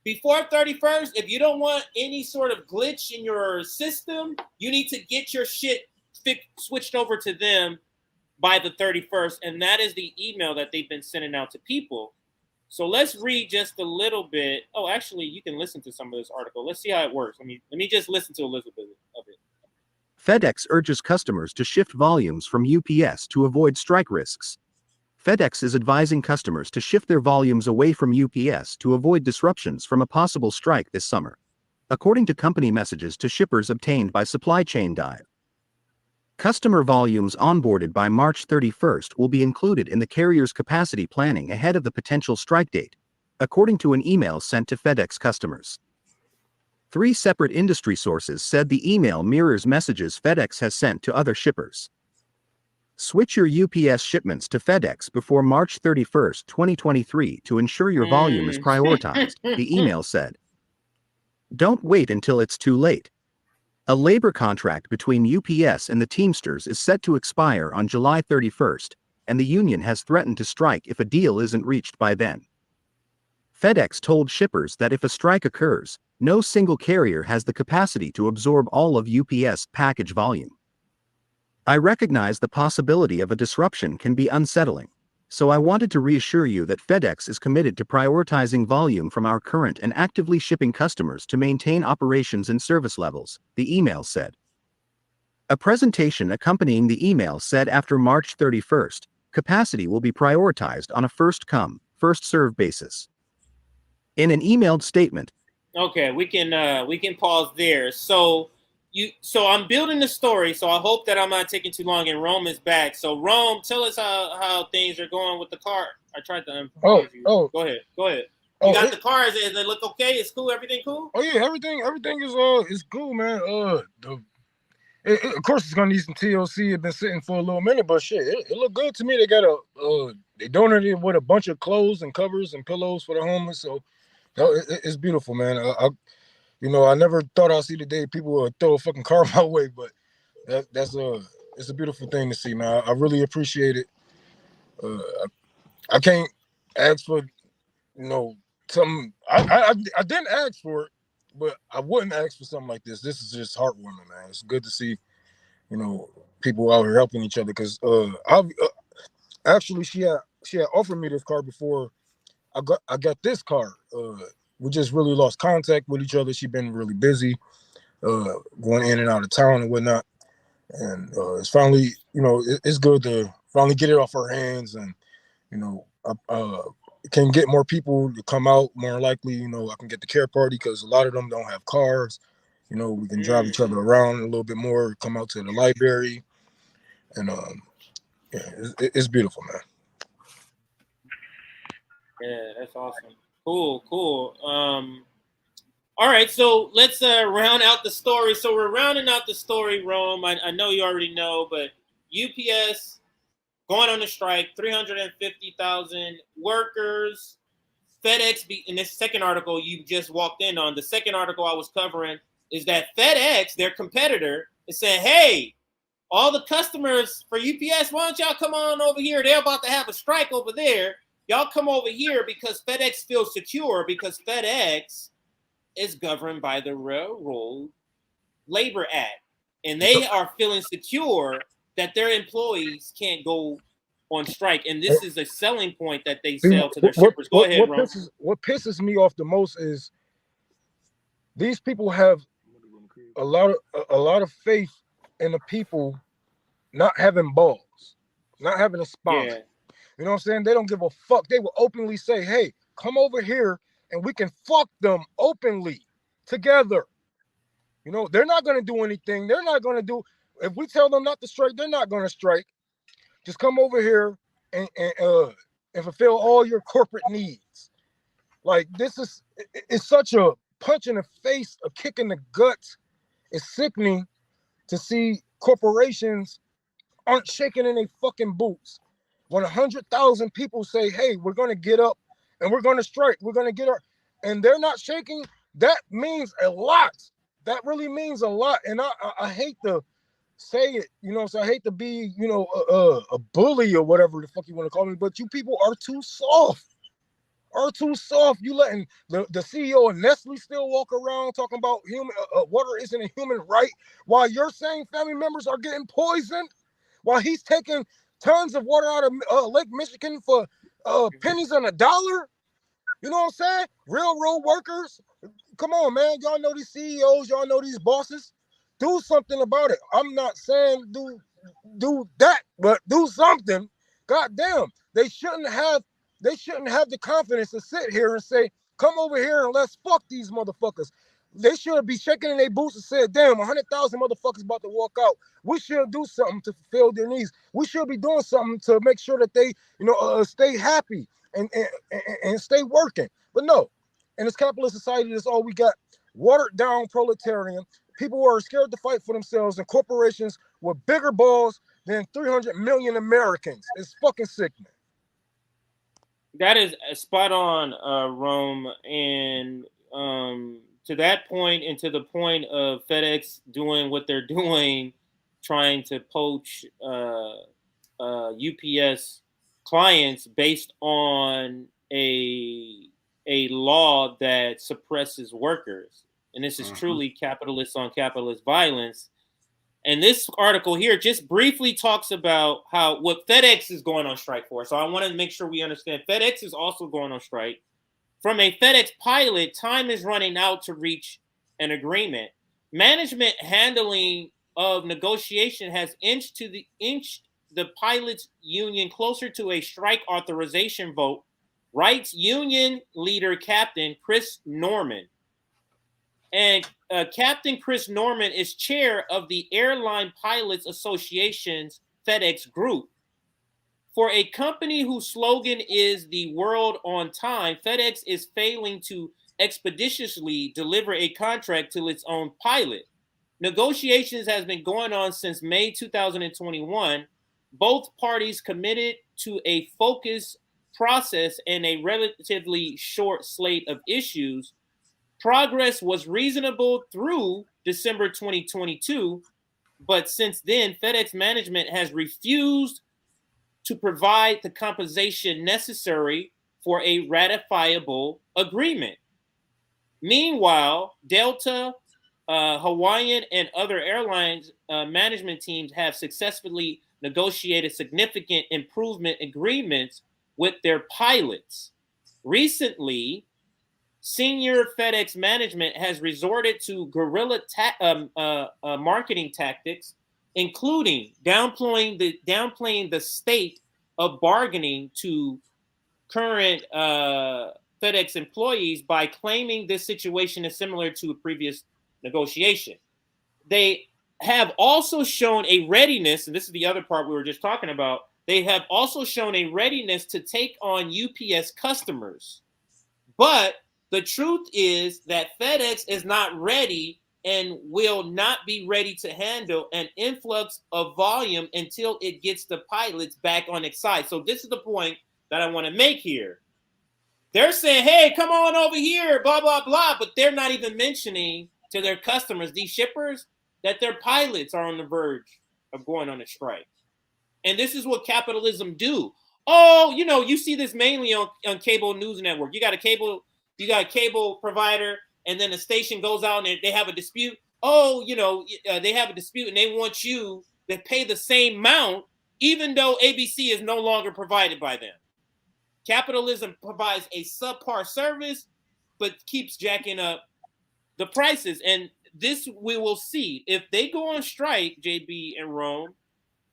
before 31st, if you don't want any sort of glitch in your system, you need to get your shit switched over to them by the 31st. And that is the email that they've been sending out to people. So let's read just a little bit. Oh, actually, you can listen to some of this article. Let's see how it works. Let me just listen to a little bit of it. FedEx urges customers to shift volumes from UPS to avoid strike risks. FedEx is advising customers to shift their volumes away from UPS to avoid disruptions from a possible strike this summer, according to company messages to shippers obtained by Supply Chain Dive. Customer volumes onboarded by March 31st will be included in the carrier's capacity planning ahead of the potential strike date, according to an email sent to FedEx customers. 3 separate industry sources said the email mirrors messages FedEx has sent to other shippers. Switch your UPS shipments to FedEx before March 31st, 2023 to ensure your volume is prioritized, the email said. Don't wait until it's too late. A labor contract between UPS and the Teamsters is set to expire on July 31st, and the union has threatened to strike if a deal isn't reached by then. FedEx told shippers that if a strike occurs, no single carrier has the capacity to absorb all of UPS package volume. I recognize the possibility of a disruption can be unsettling, so I wanted to reassure you that FedEx is committed to prioritizing volume from our current and actively shipping customers to maintain operations and service levels, the email said. A presentation accompanying the email said after March 31st, capacity will be prioritized on a first-come, first-served basis. In an emailed statement. Okay, we can pause there. So I'm building the story, so I hope that I'm not taking too long, and Rome is back. So Rome, tell us how things are going with the car. I tried to unpause you. Go ahead. You got the car. Does it look okay? It's cool. Everything cool? Oh yeah, everything is cool, man. Of course it's gonna need some TLC. It's been sitting for a little minute, but shit, it looked good to me. They got they donated with a bunch of clothes and covers and pillows for the homeless. So it's beautiful, man. I never thought I'd see the day people would throw a fucking car my way, but it's a beautiful thing to see, man. I really appreciate it. I can't ask for, something. I didn't ask for it, but I wouldn't ask for something like this. This is just heartwarming, man. It's good to see, people out here helping each other. Because actually, she had offered me this car before I got this car. We just really lost contact with each other. She's been really busy, going in and out of town and whatnot. And it's finally, it's good to finally get it off her hands. And, I can get more people to come out. More likely, I can get the care party because a lot of them don't have cars. We can drive each other around a little bit more, come out to the library. And it's beautiful, man. Yeah, that's awesome. Cool. All right, so let's round out the story. So we're rounding out the story, Rome. I know you already know, but UPS going on a strike, 350,000 workers. FedEx, in this second article you just walked in on, the second article I was covering is that FedEx, their competitor, is saying, hey, all the customers for UPS, why don't y'all come on over here? They're about to have a strike over there. Y'all come over here because FedEx feels secure because FedEx is governed by the Railroad Labor Act. And they are feeling secure that their employees can't go on strike. And this is a selling point that they sell to their shippers. Go ahead, Ron. What pisses me off the most is these people have a lot of faith in the people not having balls, not having a spine. Yeah. You know what I'm saying? They don't give a fuck. They will openly say, hey, come over here and we can fuck them openly together. They're not going to do anything. They're not going to do, if we tell them not to strike, they're not going to strike. Just come over here and fulfill all your corporate needs. Like, it's such a punch in the face, a kick in the guts. It's sickening to see corporations aren't shaking in their fucking boots. When 100,000 people say, hey, we're going to get up and we're going to strike, we're going to get up, and they're not shaking, that means a lot. that really means a lot. And I hate to say it, so I hate to be, a bully or whatever the fuck you want to call me, but you people are too soft. You letting the CEO of Nestle still walk around talking about human water isn't a human right, while your same family members are getting poisoned, while he's taking tons of water out of Lake Michigan for pennies on a dollar. You know what I'm saying? Railroad workers. Come on, man. Y'all know these CEOs. Y'all know these bosses. Do something about it. I'm not saying do that, but do something. God damn. They shouldn't have the confidence to sit here and say, come over here and let's fuck these motherfuckers. They should be shaking in their boots and said, damn, 100,000 motherfuckers about to walk out. We should do something to fulfill their needs. We should be doing something to make sure that they, stay happy and stay working. But no, in this capitalist society, that's all we got. Watered down proletarian. People who are scared to fight for themselves, and corporations with bigger balls than 300 million Americans. It's fucking sickening. That is spot on, Rome. And to that point, and to the point of FedEx doing what they're doing, trying to poach UPS clients based on a law that suppresses workers. And this is truly capitalist on capitalist violence. And this article here just briefly talks about what FedEx is going on strike for. So I want to make sure we understand FedEx is also going on strike. From a FedEx pilot, time is running out to reach an agreement. Management handling of negotiation has inched the pilots union closer to a strike authorization vote, writes union leader Captain Chris Norman. And Captain Chris Norman is chair of the Airline Pilots Association's FedEx Group. For a company whose slogan is the world on time, FedEx is failing to expeditiously deliver a contract to its own pilot. Negotiations has been going on since May 2021. Both parties committed to a focused process and a relatively short slate of issues. Progress was reasonable through December 2022, but since then, FedEx management has refused to provide the compensation necessary for a ratifiable agreement. Meanwhile, Delta, Hawaiian, and other airlines management teams have successfully negotiated significant improvement agreements with their pilots. Recently, senior FedEx management has resorted to guerrilla marketing tactics, including downplaying the state of bargaining to current FedEx employees by claiming this situation is similar to a previous negotiation. They have also shown a readiness, and this is the other part we were just talking about, they have also shown a readiness to take on UPS customers. But the truth is that FedEx is not ready and will not be ready to handle an influx of volume until it gets the pilots back on its side. So this is the point that I want to make here. They're saying, hey, come on over here, blah, blah, blah. But they're not even mentioning to their customers, these shippers, that their pilots are on the verge of going on a strike. And this is what capitalism do. Oh, you see this mainly on cable news network. You got a cable provider, and then the station goes out and they have a dispute. Oh, they have a dispute and they want you to pay the same amount, even though ABC is no longer provided by them. Capitalism provides a subpar service, but keeps jacking up the prices. And this we will see. If they go on strike, JB and Rome,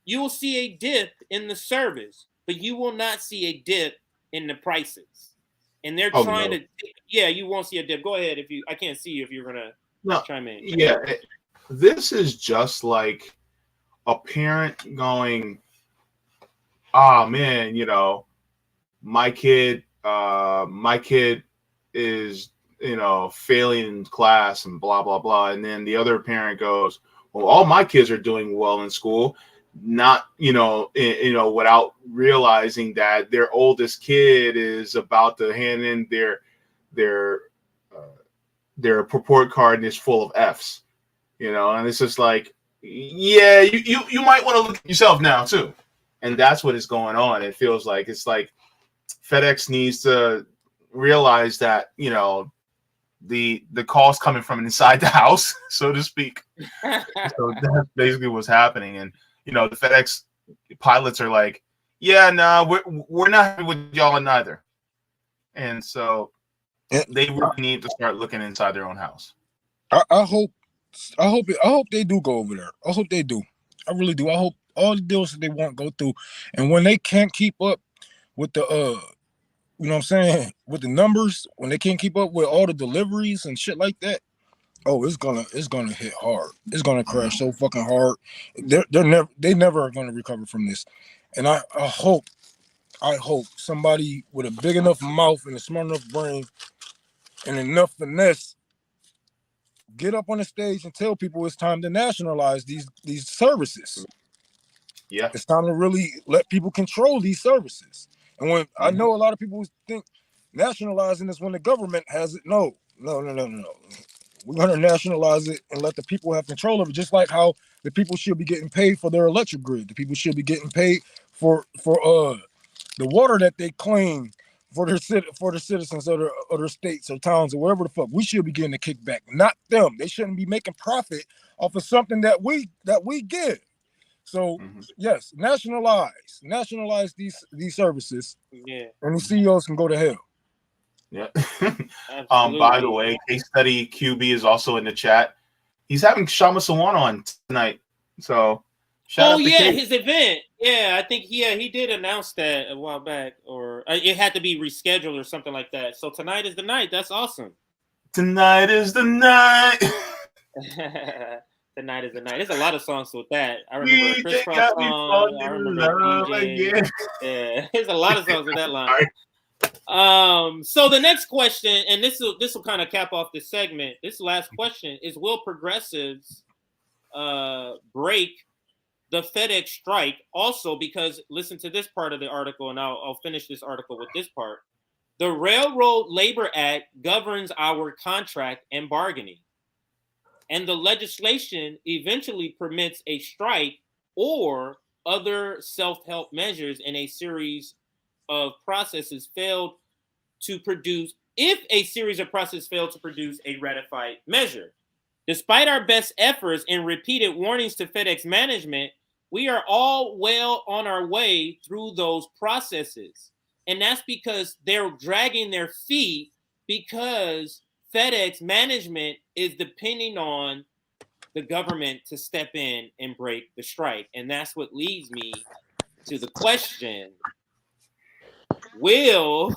you will see a dip in the service, but you will not see a dip in the prices. And they're trying to, you won't see a dip. Go ahead I can't see you if you're going to chime in. Yeah, this is just like a parent going, man, my kid is, failing in class and blah, blah, blah. And then the other parent goes, well, all my kids are doing well in school. Not, without realizing that their oldest kid is about to hand in their their report card is full of F's, you know, and it's just like, yeah, you might want to look at yourself now too. And that's what is going on. It feels like it's like FedEx needs to realize that, you know, the calls coming from inside the house, so to speak. So that's basically what's happening. And, you know, the FedEx pilots are like, yeah, no, we're not happy with y'all neither. And so they really need to start looking inside their own house. I hope they do go over there. I hope they do. I really do. I hope all the deals that they want go through. And when they can't keep up with the you know what I'm saying, with the numbers, when they can't keep up with all the deliveries and shit like that, oh, it's gonna hit hard. It's gonna crash so fucking hard. They never are gonna recover from this. And I hope somebody with a big enough mouth and a smart enough brain and enough finesse get up on the stage and tell people it's time to nationalize these services. Yeah, it's time to really let people control these services. And when I know a lot of people think nationalizing is when the government has it. No. We're gonna nationalize it and let the people have control of it, just like how the people should be getting paid for their electric grid. The people should be getting paid for the water that they claim for their citizens of their states or towns or wherever the fuck. We should be getting a kickback, not them. They shouldn't be making profit off of something that we give. So yes, nationalize these services. Yeah. And the CEOs can go to hell. Yeah. By the way, Case Study QB is also in the chat. He's having Shama Sawan on tonight. So shout out to Case. His event. Yeah, I think he did announce that a while back, or it had to be rescheduled or something like that. So tonight is the night. That's awesome. Tonight is the night. Tonight is the night. There's a lot of songs with that. I remember a Chris Cross song. I remember DJ. Yeah, there's a lot of songs with that line. So the next question, and this will kind of cap off this segment. This last question is: will progressives break the FedEx strike? Also, because listen to this part of the article, and I'll finish this article with this part. The Railroad Labor Act governs our contract and bargaining, and the legislation eventually permits a strike or other self-help measures in a series of processes failed to produce, if a series of processes failed to produce a ratified measure. Despite our best efforts and repeated warnings to FedEx management, we are all well on our way through those processes. And that's because they're dragging their feet, because FedEx management is depending on the government to step in and break the strike. And that's what leads me to the question: will,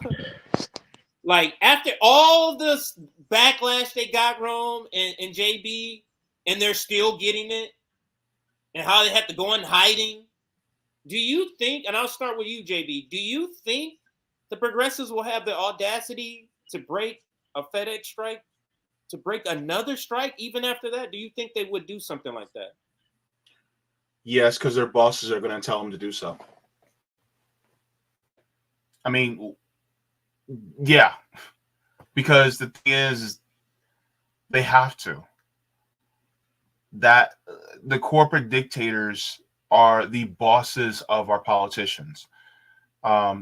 like, after all this backlash they got, Rome and JB, and they're still getting it, and how they have to go in hiding, do you think, and I'll start with you, JB, do you think the progressives will have the audacity to break a FedEx strike, to break another strike even after that? Do you think they would do something like that? Yes, because their bosses are going to tell them to do so. I mean, yeah, because the thing is they have to. That the corporate dictators are the bosses of our politicians. I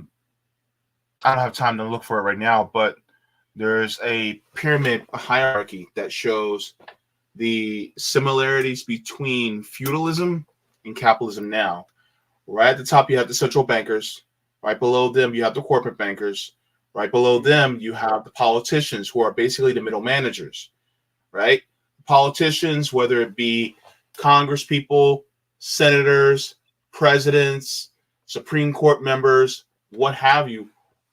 don't have time to look for it right now, but there's a pyramid hierarchy that shows the similarities between feudalism and capitalism now. Right at the top, you have the central bankers. Right below them, you have the corporate bankers. Right below them, you have the politicians, who are basically the middle managers, right? Politicians, whether it be Congress people, senators, presidents, Supreme Court members, what have you,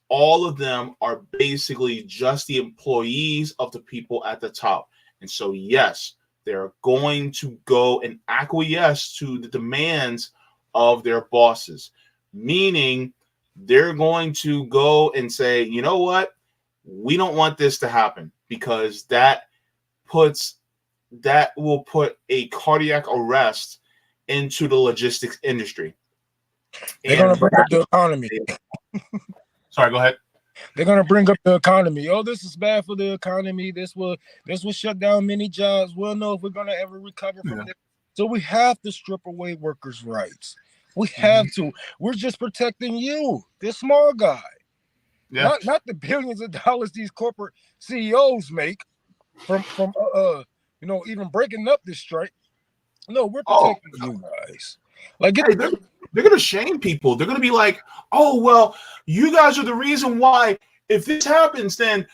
all of them are basically just the employees of the people at the top. And so, yes, they're going to go and acquiesce to the demands of their bosses, meaning they're going to go and say, you know what, we don't want this to happen, because that will put a cardiac arrest into the logistics industry. They're going to break up the economy. Sorry, go ahead. They're gonna bring up the economy. Oh, this is bad for the economy. This will shut down many jobs. We'll know if we're gonna ever recover from this. So we have to strip away workers' rights. We have to. We're just protecting you, this small guy. Yeah. Not the billions of dollars these corporate CEOs make from even breaking up this strike. No, we're protecting you guys. Like, they're gonna shame people. They're gonna be like, oh well, you guys are the reason why. If this happens, then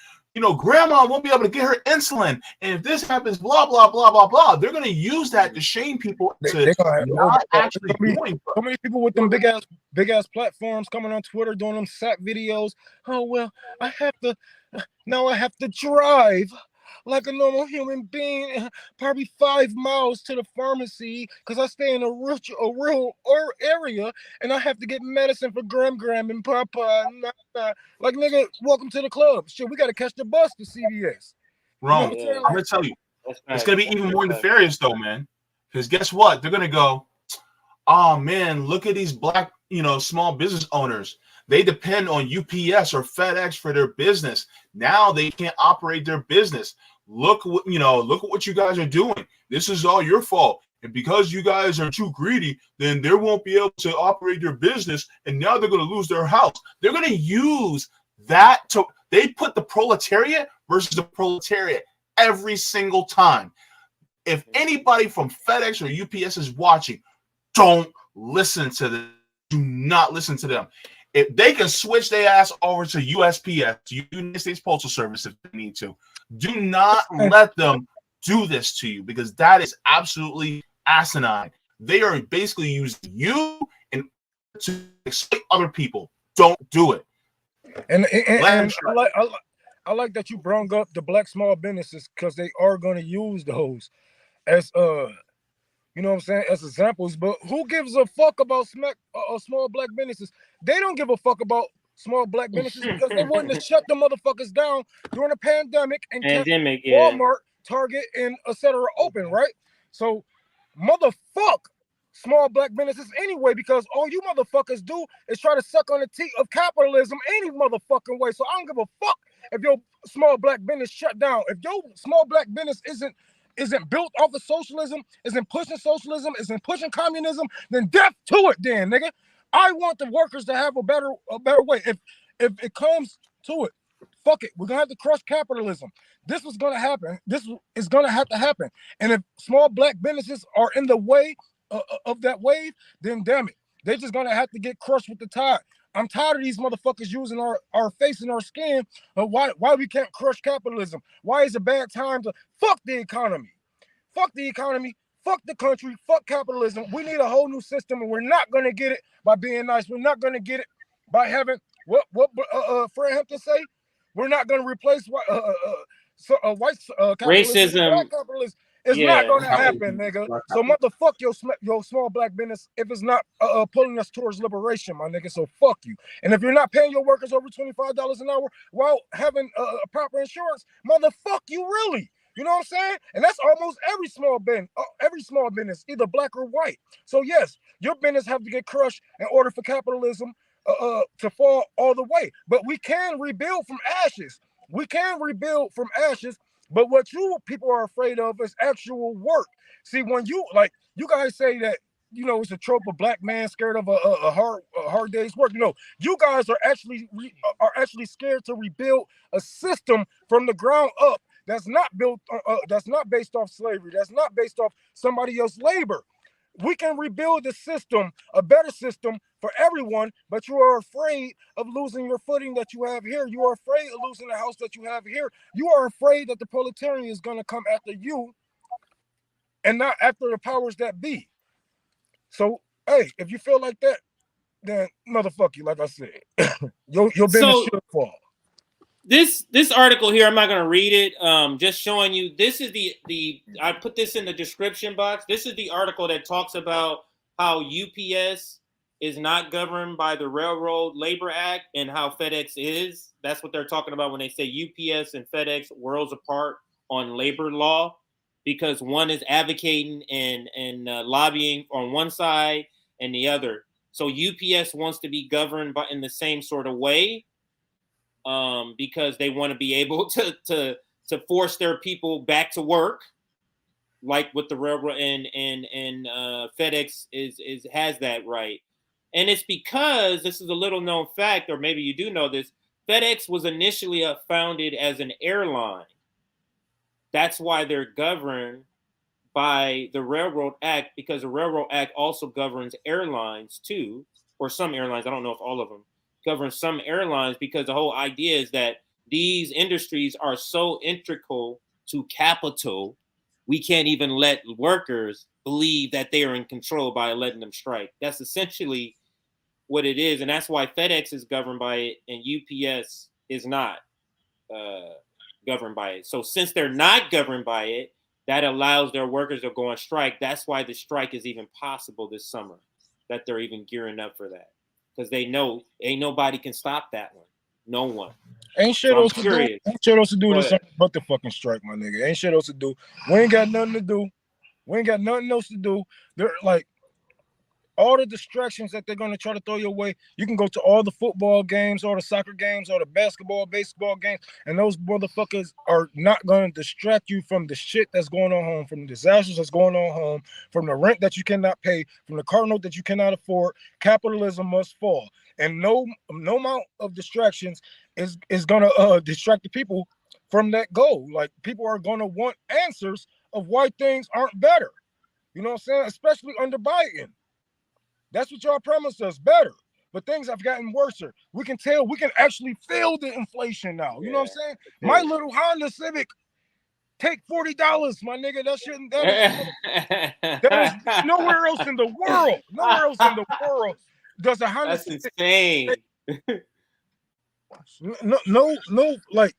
grandma won't be able to get her insulin. And if this happens, blah blah blah blah blah. They're gonna use that to shame people to not actually doing. So many people with them big ass platforms coming on Twitter doing them sap videos. Oh well, I have to drive like a normal human being, probably 5 miles to the pharmacy because I stay in a rural area and I have to get medicine for Gram and Papa. Like, nigga, welcome to the club. Shit, we got to catch the bus to CVS. Wrong. I'm going to tell you, it's going to be even more nefarious though, man. Because guess what? They're going to go, oh man, look at these black, small business owners. They depend on UPS or FedEx for their business. Now they can't operate their business. Look at what you guys are doing. This is all your fault. And because you guys are too greedy, then they won't be able to operate their business. And now they're going to lose their house. They're going to use that they put the proletariat versus the proletariat every single time. If anybody from FedEx or UPS is watching, don't listen to them. Do not listen to them. If they can switch their ass over to USPS, United States Postal Service, if they need to, do not let them do this to you because that is absolutely asinine. They are basically using you to exploit other people. Don't do it. And I like that you brought up the black small businesses because they are going to use those as you know what I'm saying, as examples. But who gives a fuck about small black businesses? They don't give a fuck about small black businesses because they wouldn't have shut the motherfuckers down during the pandemic and kept Walmart, Target, and etc. open, right? So, motherfuck small black businesses anyway, because all you motherfuckers do is try to suck on the teeth of capitalism any motherfucking way. So I don't give a fuck if your small black business shut down. If your small black business isn't built off of socialism, isn't pushing socialism, isn't pushing communism, then death to it, then, nigga. I want the workers to have a better way. If it comes to it, fuck it. We're gonna have to crush capitalism. This was gonna happen. This is gonna have to happen. And if small black businesses are in the way of that wave, then damn it, they're just gonna have to get crushed with the tide. I'm tired of these motherfuckers using our face and our skin. Why we can't crush capitalism? Why is it a bad time to fuck the economy? Fuck the economy. Fuck the country. Fuck capitalism. We need a whole new system, and we're not gonna get it by being nice. We're not gonna get it by having what Fred Hampton say. We're not gonna replace white capitalism. Black capitalism. It's not gonna happen, nigga. So motherfuck your small black business if it's not pulling us towards liberation, my nigga. So fuck you. And if you're not paying your workers over $25 an hour while having proper insurance, motherfuck you really. You know what I'm saying? And that's almost every small business, either black or white. So yes, your business have to get crushed in order for capitalism to fall all the way. But we can rebuild from ashes. We can rebuild from ashes. But what you people are afraid of is actual work. See, when you guys say that, it's a trope of black man scared of a hard day's work. You guys are actually scared to rebuild a system from the ground up that's not built, that's not based off slavery, that's not based off somebody else's labor. We can rebuild the system, a better system for everyone, but you are afraid of losing your footing that you have here. You are afraid of losing the house that you have here. You are afraid that the proletariat is going to come after you and not after the powers that be. So, hey, if you feel like that, then motherfuck you, like I said. your business should fall. This article here, I'm not going to read it. Just showing you, this is I put this in the description box. This is the article that talks about how UPS is not governed by the Railroad Labor Act and how FedEx is. That's what they're talking about when they say UPS and FedEx worlds apart on labor law, because one is advocating and lobbying on one side and the other. So UPS wants to be governed in the same sort of way. because they want to be able to force their people back to work, like with the railroad and FedEx has that right. And it's because, this is a little known fact, or maybe you do know this, FedEx was initially founded as an airline. That's why they're governed by the Railroad Act, because the Railroad Act also governs airlines too, or some airlines, I don't know if all of them, govern some airlines, because the whole idea is that these industries are so integral to capital, we can't even let workers believe that they are in control by letting them strike. That's essentially what it is, and that's why FedEx is governed by it and UPS is not governed by it. So since they're not governed by it, that allows their workers to go on strike. That's why the strike is even possible this summer, that they're even gearing up for that, because they know ain't nobody can stop that one. No one. Ain't shit So else to do. Ain't shit else to do this summer but the fucking strike, my nigga. Ain't shit else to do. We ain't got nothing to do. We ain't got nothing else to do. They're like, all the distractions that they're going to try to throw your way, you can go to all the football games, all the soccer games, all the basketball, baseball games, and those motherfuckers are not going to distract you from the shit that's going on home, from the disasters that's going on home, from the rent that you cannot pay, from the car note that you cannot afford. Capitalism must fall. And no amount of distractions is going to distract the people from that goal. Like, people are going to want answers of why things aren't better. You know what I'm saying? Especially under Biden. That's what y'all promised us, better. But things have gotten worse. We can tell, we can actually feel the inflation now. You know what I'm saying? My little Honda Civic, take $40, my nigga. That is nowhere else in the world. Nowhere else in the world does a Honda Civic. That's insane. No, like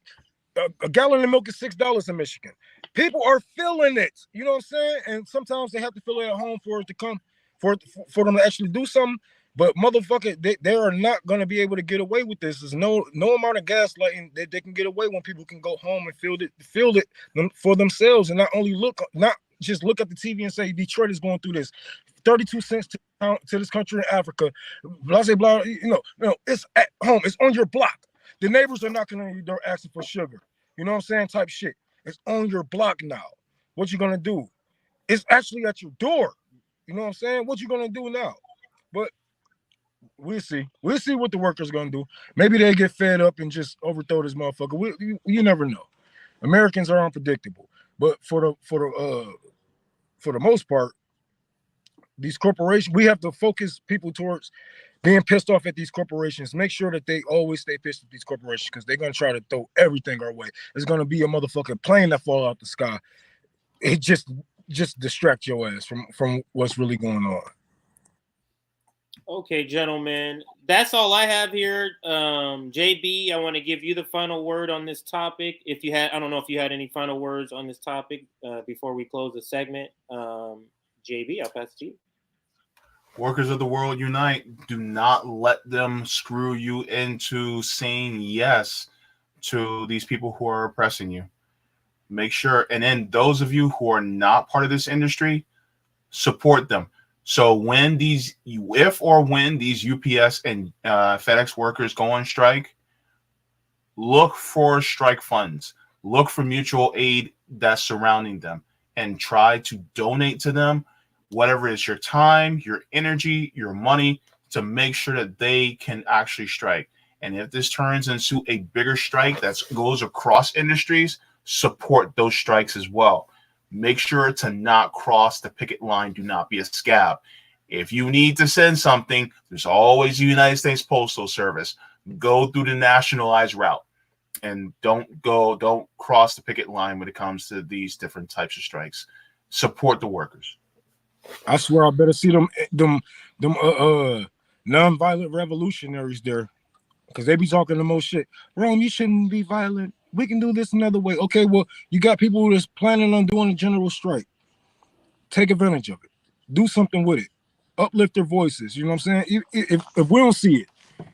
a gallon of milk is $6 in Michigan. People are feeling it. You know what I'm saying? And sometimes they have to feel it at home for it to come. For them to actually do something, but motherfucker, they are not going to be able to get away with this. There's no amount of gaslighting that they can get away when people can go home and feel it for themselves, and not just look at the TV and say Detroit is going through this, 32 cents to this country in Africa, blah blah blah. You know, it's at home, it's on your block. The neighbors are knocking on your door asking for sugar. You know what I'm saying? Type shit. It's on your block now. What you gonna do? It's actually at your door. You know what I'm saying? What you gonna do now? But we'll see. We'll see what the workers gonna do. Maybe they get fed up and just overthrow this motherfucker. You never know. Americans are unpredictable. But for the most part, these corporations, we have to focus people towards being pissed off at these corporations. Make sure that they always stay pissed at these corporations, because they're gonna try to throw everything our way. It's gonna be a motherfucking plane that fall out the sky. It just distract your ass from what's really going on. Okay, gentlemen, that's all I have here. JB, I want to give you the final word on this topic. I don't know if you had any final words on this topic before we close the segment. JB, I'll pass it to you. Workers of the world, unite. Do not let them screw you into saying yes to these people who are oppressing you. Make sure, and then those of you who are not part of this industry, support them. So when these UPS and FedEx workers go on strike, look for strike funds, look for mutual aid that's surrounding them, and try to donate to them, whatever is your time, your energy, your money, to make sure that they can actually strike. And if this turns into a bigger strike that goes across industries, support those strikes as well. Make sure to not cross the picket line. Do not be a scab. If you need to send something, there's always the United States Postal Service. Go through the nationalized route, and don't cross the picket line when it comes to these different types of strikes. Support the workers. I swear I better see them non-violent revolutionaries there, because they be talking the most shit. Rome, you shouldn't be violent. We can do this another way. Okay, well, you got people that's planning on doing a general strike. Take advantage of it. Do something with it. Uplift their voices. You know what I'm saying? If we don't see it,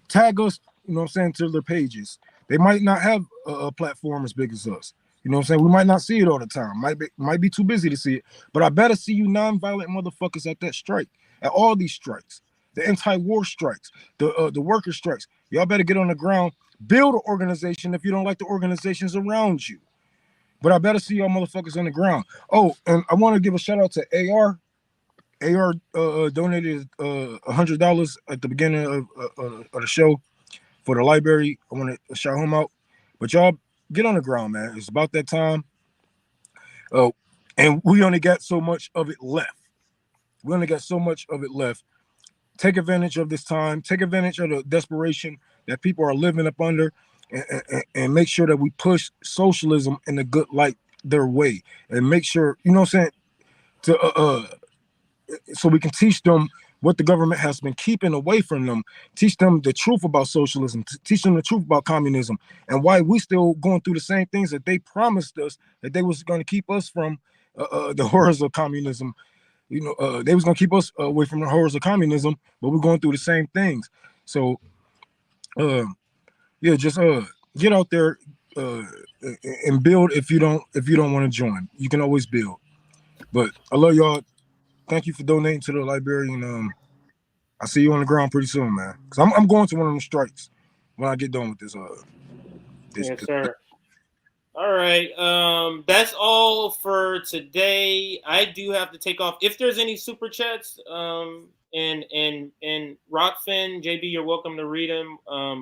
tag us, you know what I'm saying, to their pages. They might not have a platform as big as us. You know what I'm saying? We might not see it all the time. Might be too busy to see it. But I better see you non-violent motherfuckers at that strike, at all these strikes. The anti-war strikes, the worker strikes. Y'all better get on the ground, build an organization if you don't like the organizations around you. But I better see y'all motherfuckers on the ground. Oh, and I want to give a shout out to AR. AR donated $100 at the beginning of the show for the library. I want to shout him out. But y'all get on the ground, man. It's about that time. Oh, and we only got so much of it left. We only got so much of it left. Take advantage of this time. Take advantage of the desperation that people are living up under, and make sure that we push socialism in a good light their way, and make sure, you know what I'm saying, to so we can teach them what the government has been keeping away from them, teach them the truth about socialism, teach them the truth about communism, and why we still going through the same things that they promised us that they was going to keep us from the horrors of communism. You know, they was going to keep us away from the horrors of communism, but we're going through the same things. So, yeah, just get out there and build. If you don't want to join, you can always build. But I love y'all. Thank you for donating to the library, and I'll see you on the ground pretty soon, man. Cause I'm going to one of them strikes when I get done with this. Yes, sir. All right. That's all for today. I do have to take off. If there's any super chats, and Rockfin, JB, you're welcome to read them.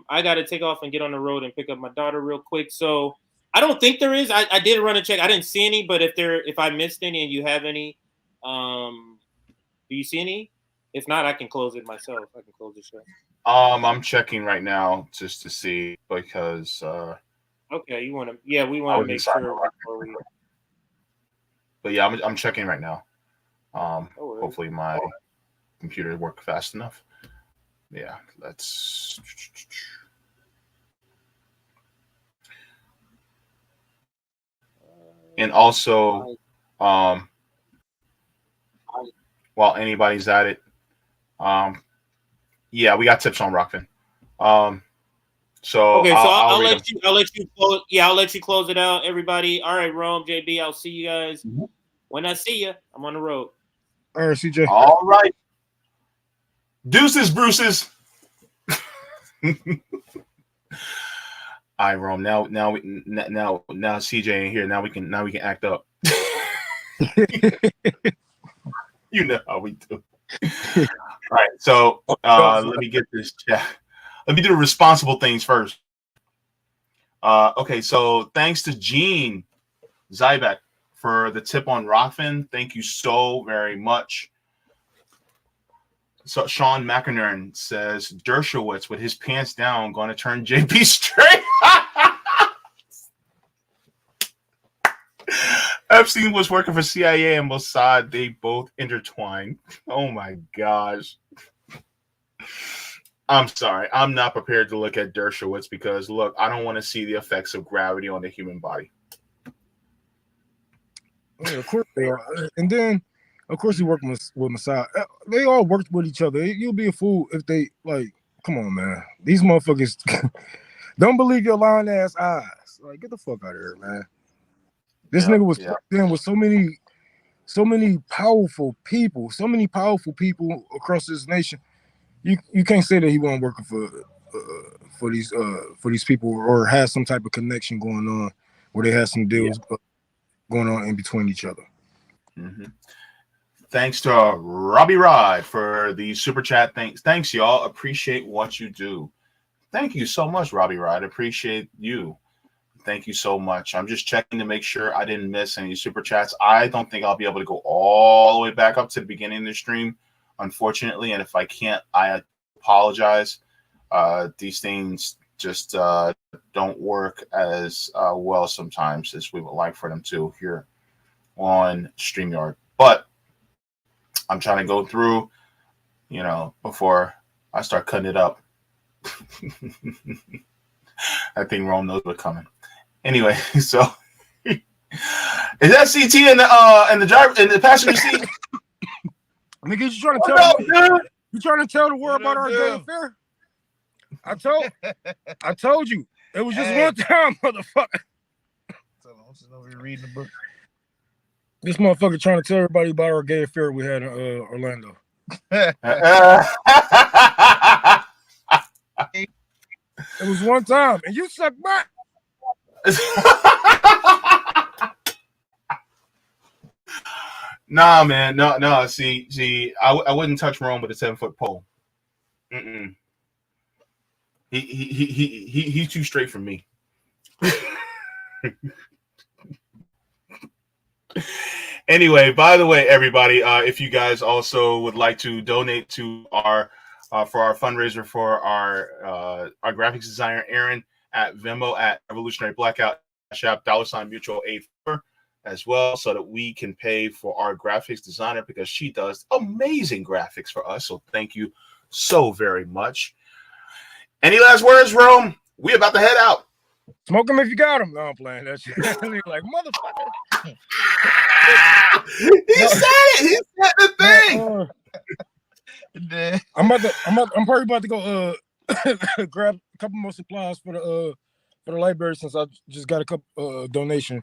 I got to take off and get on the road and pick up my daughter real quick. So I don't think there is. I did run a check. I didn't see any, but if I missed any and you have any, do you see any? If not, I can close it myself. I can close the show. I'm checking right now just to see because. Okay, you want to? Yeah, we want to make sure. Before we... But yeah, I'm checking right now. Hopefully my computer worked fast enough. Yeah, let's. And also, while anybody's at it, yeah, we got tips on Rockfin. So okay, so I'll let them. I'll let you close. Yeah, I'll let you close it out, everybody. All right, Rome, JB, I'll see you guys when I see you. I'm on the road. All right, CJ. All right, deuces, Bruces. All right, Rome. Now CJ ain't here. Now we can act up. You know how we do. All right, so let me get this chat. Let me do the responsible things first. Okay, so thanks to Gene Zybeck for the tip on Rockfin. Thank you so very much. So Sean McInerney says Dershowitz with his pants down going to turn JP straight. Epstein was working for CIA and Mossad. They both intertwined. Oh my gosh. I'm sorry. I'm not prepared to look at Dershowitz because, look, I don't want to see the effects of gravity on the human body. Yeah, of course they are. And then, of course, he worked with Mossad. They all worked with each other. You'll be a fool if they, like, come on, man. These motherfuckers don't believe your lying ass eyes. Like, get the fuck out of here, man. This nigga was dealing with so many powerful people, across this nation. You can't say that he wasn't working for these people or has some type of connection going on where they have some deals going on in between each other. Mm-hmm. Thanks to Robbie Rod for the super chat. Thanks, y'all. Appreciate what you do. Thank you so much, Robbie Rod. Appreciate you. Thank you so much. I'm just checking to make sure I didn't miss any super chats. I don't think I'll be able to go all the way back up to the beginning of the stream, unfortunately. And if I can't, I apologize. These things just don't work as well sometimes as we would like for them to here on StreamYard. But I'm trying to go through, before I start cutting it up. I think Rome knows what's coming. Anyway, so is that CT in the driver in the passenger seat? Nigga, you trying to tell the world about our gay affair? I told you. It was just one time, motherfucker. Reading the book. This motherfucker trying to tell everybody about our gay affair we had in Orlando. It was one time, and you suck my. Nah, man, no. See, I wouldn't touch Rome with a 7-foot pole. Mm-mm. He's too straight for me. Anyway, by the way, everybody, if you guys also would like to donate to our for our fundraiser for our graphics designer Aaron at Venmo at Revolutionary Blackout Shop $mutual aid for as well, so that we can pay for our graphics designer because she does amazing graphics for us. So thank you so very much. Any last words, Rome? We about to head out. Smoke them if you got them. No, I'm playing that shit. Like, motherfucker. He said it. He said the thing. I'm probably about to go grab a couple more supplies for the library since I just got a couple donation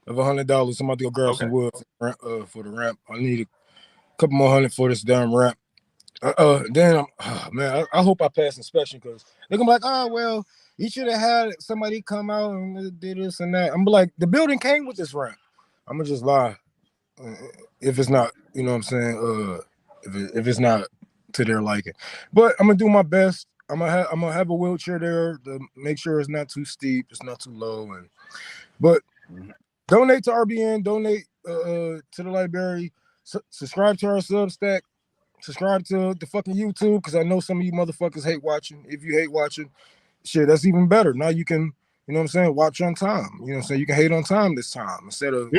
of $100. I'm about to go grab some wood for the ramp. I need a couple more $100 for this damn ramp. Then man, I hope I pass inspection because they're gonna be like, oh well, you should have had somebody come out and do this and that. I'm like, the building came with this ramp. I'm gonna just lie if it's not, you know what I'm saying. If it's not to their liking, but I'm gonna do my best. I'm gonna have a wheelchair there to make sure it's not too steep, it's not too low, but donate to RBN, donate to the library, subscribe to our Substack. Subscribe to the fucking YouTube because I know some of you motherfuckers hate watching. If you hate watching, shit, that's even better. Now you can, you know what I'm saying, watch on time. You know what I'm saying? You can hate on time this time instead of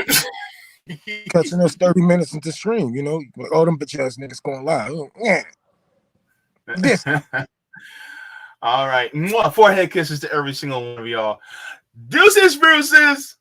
catching us 30 minutes into stream, you know? Like, oh, them bitch ass niggas going live. Oh, yeah. This. All right. Mwah. Forehead kisses to every single one of y'all. Deuces, Bruces.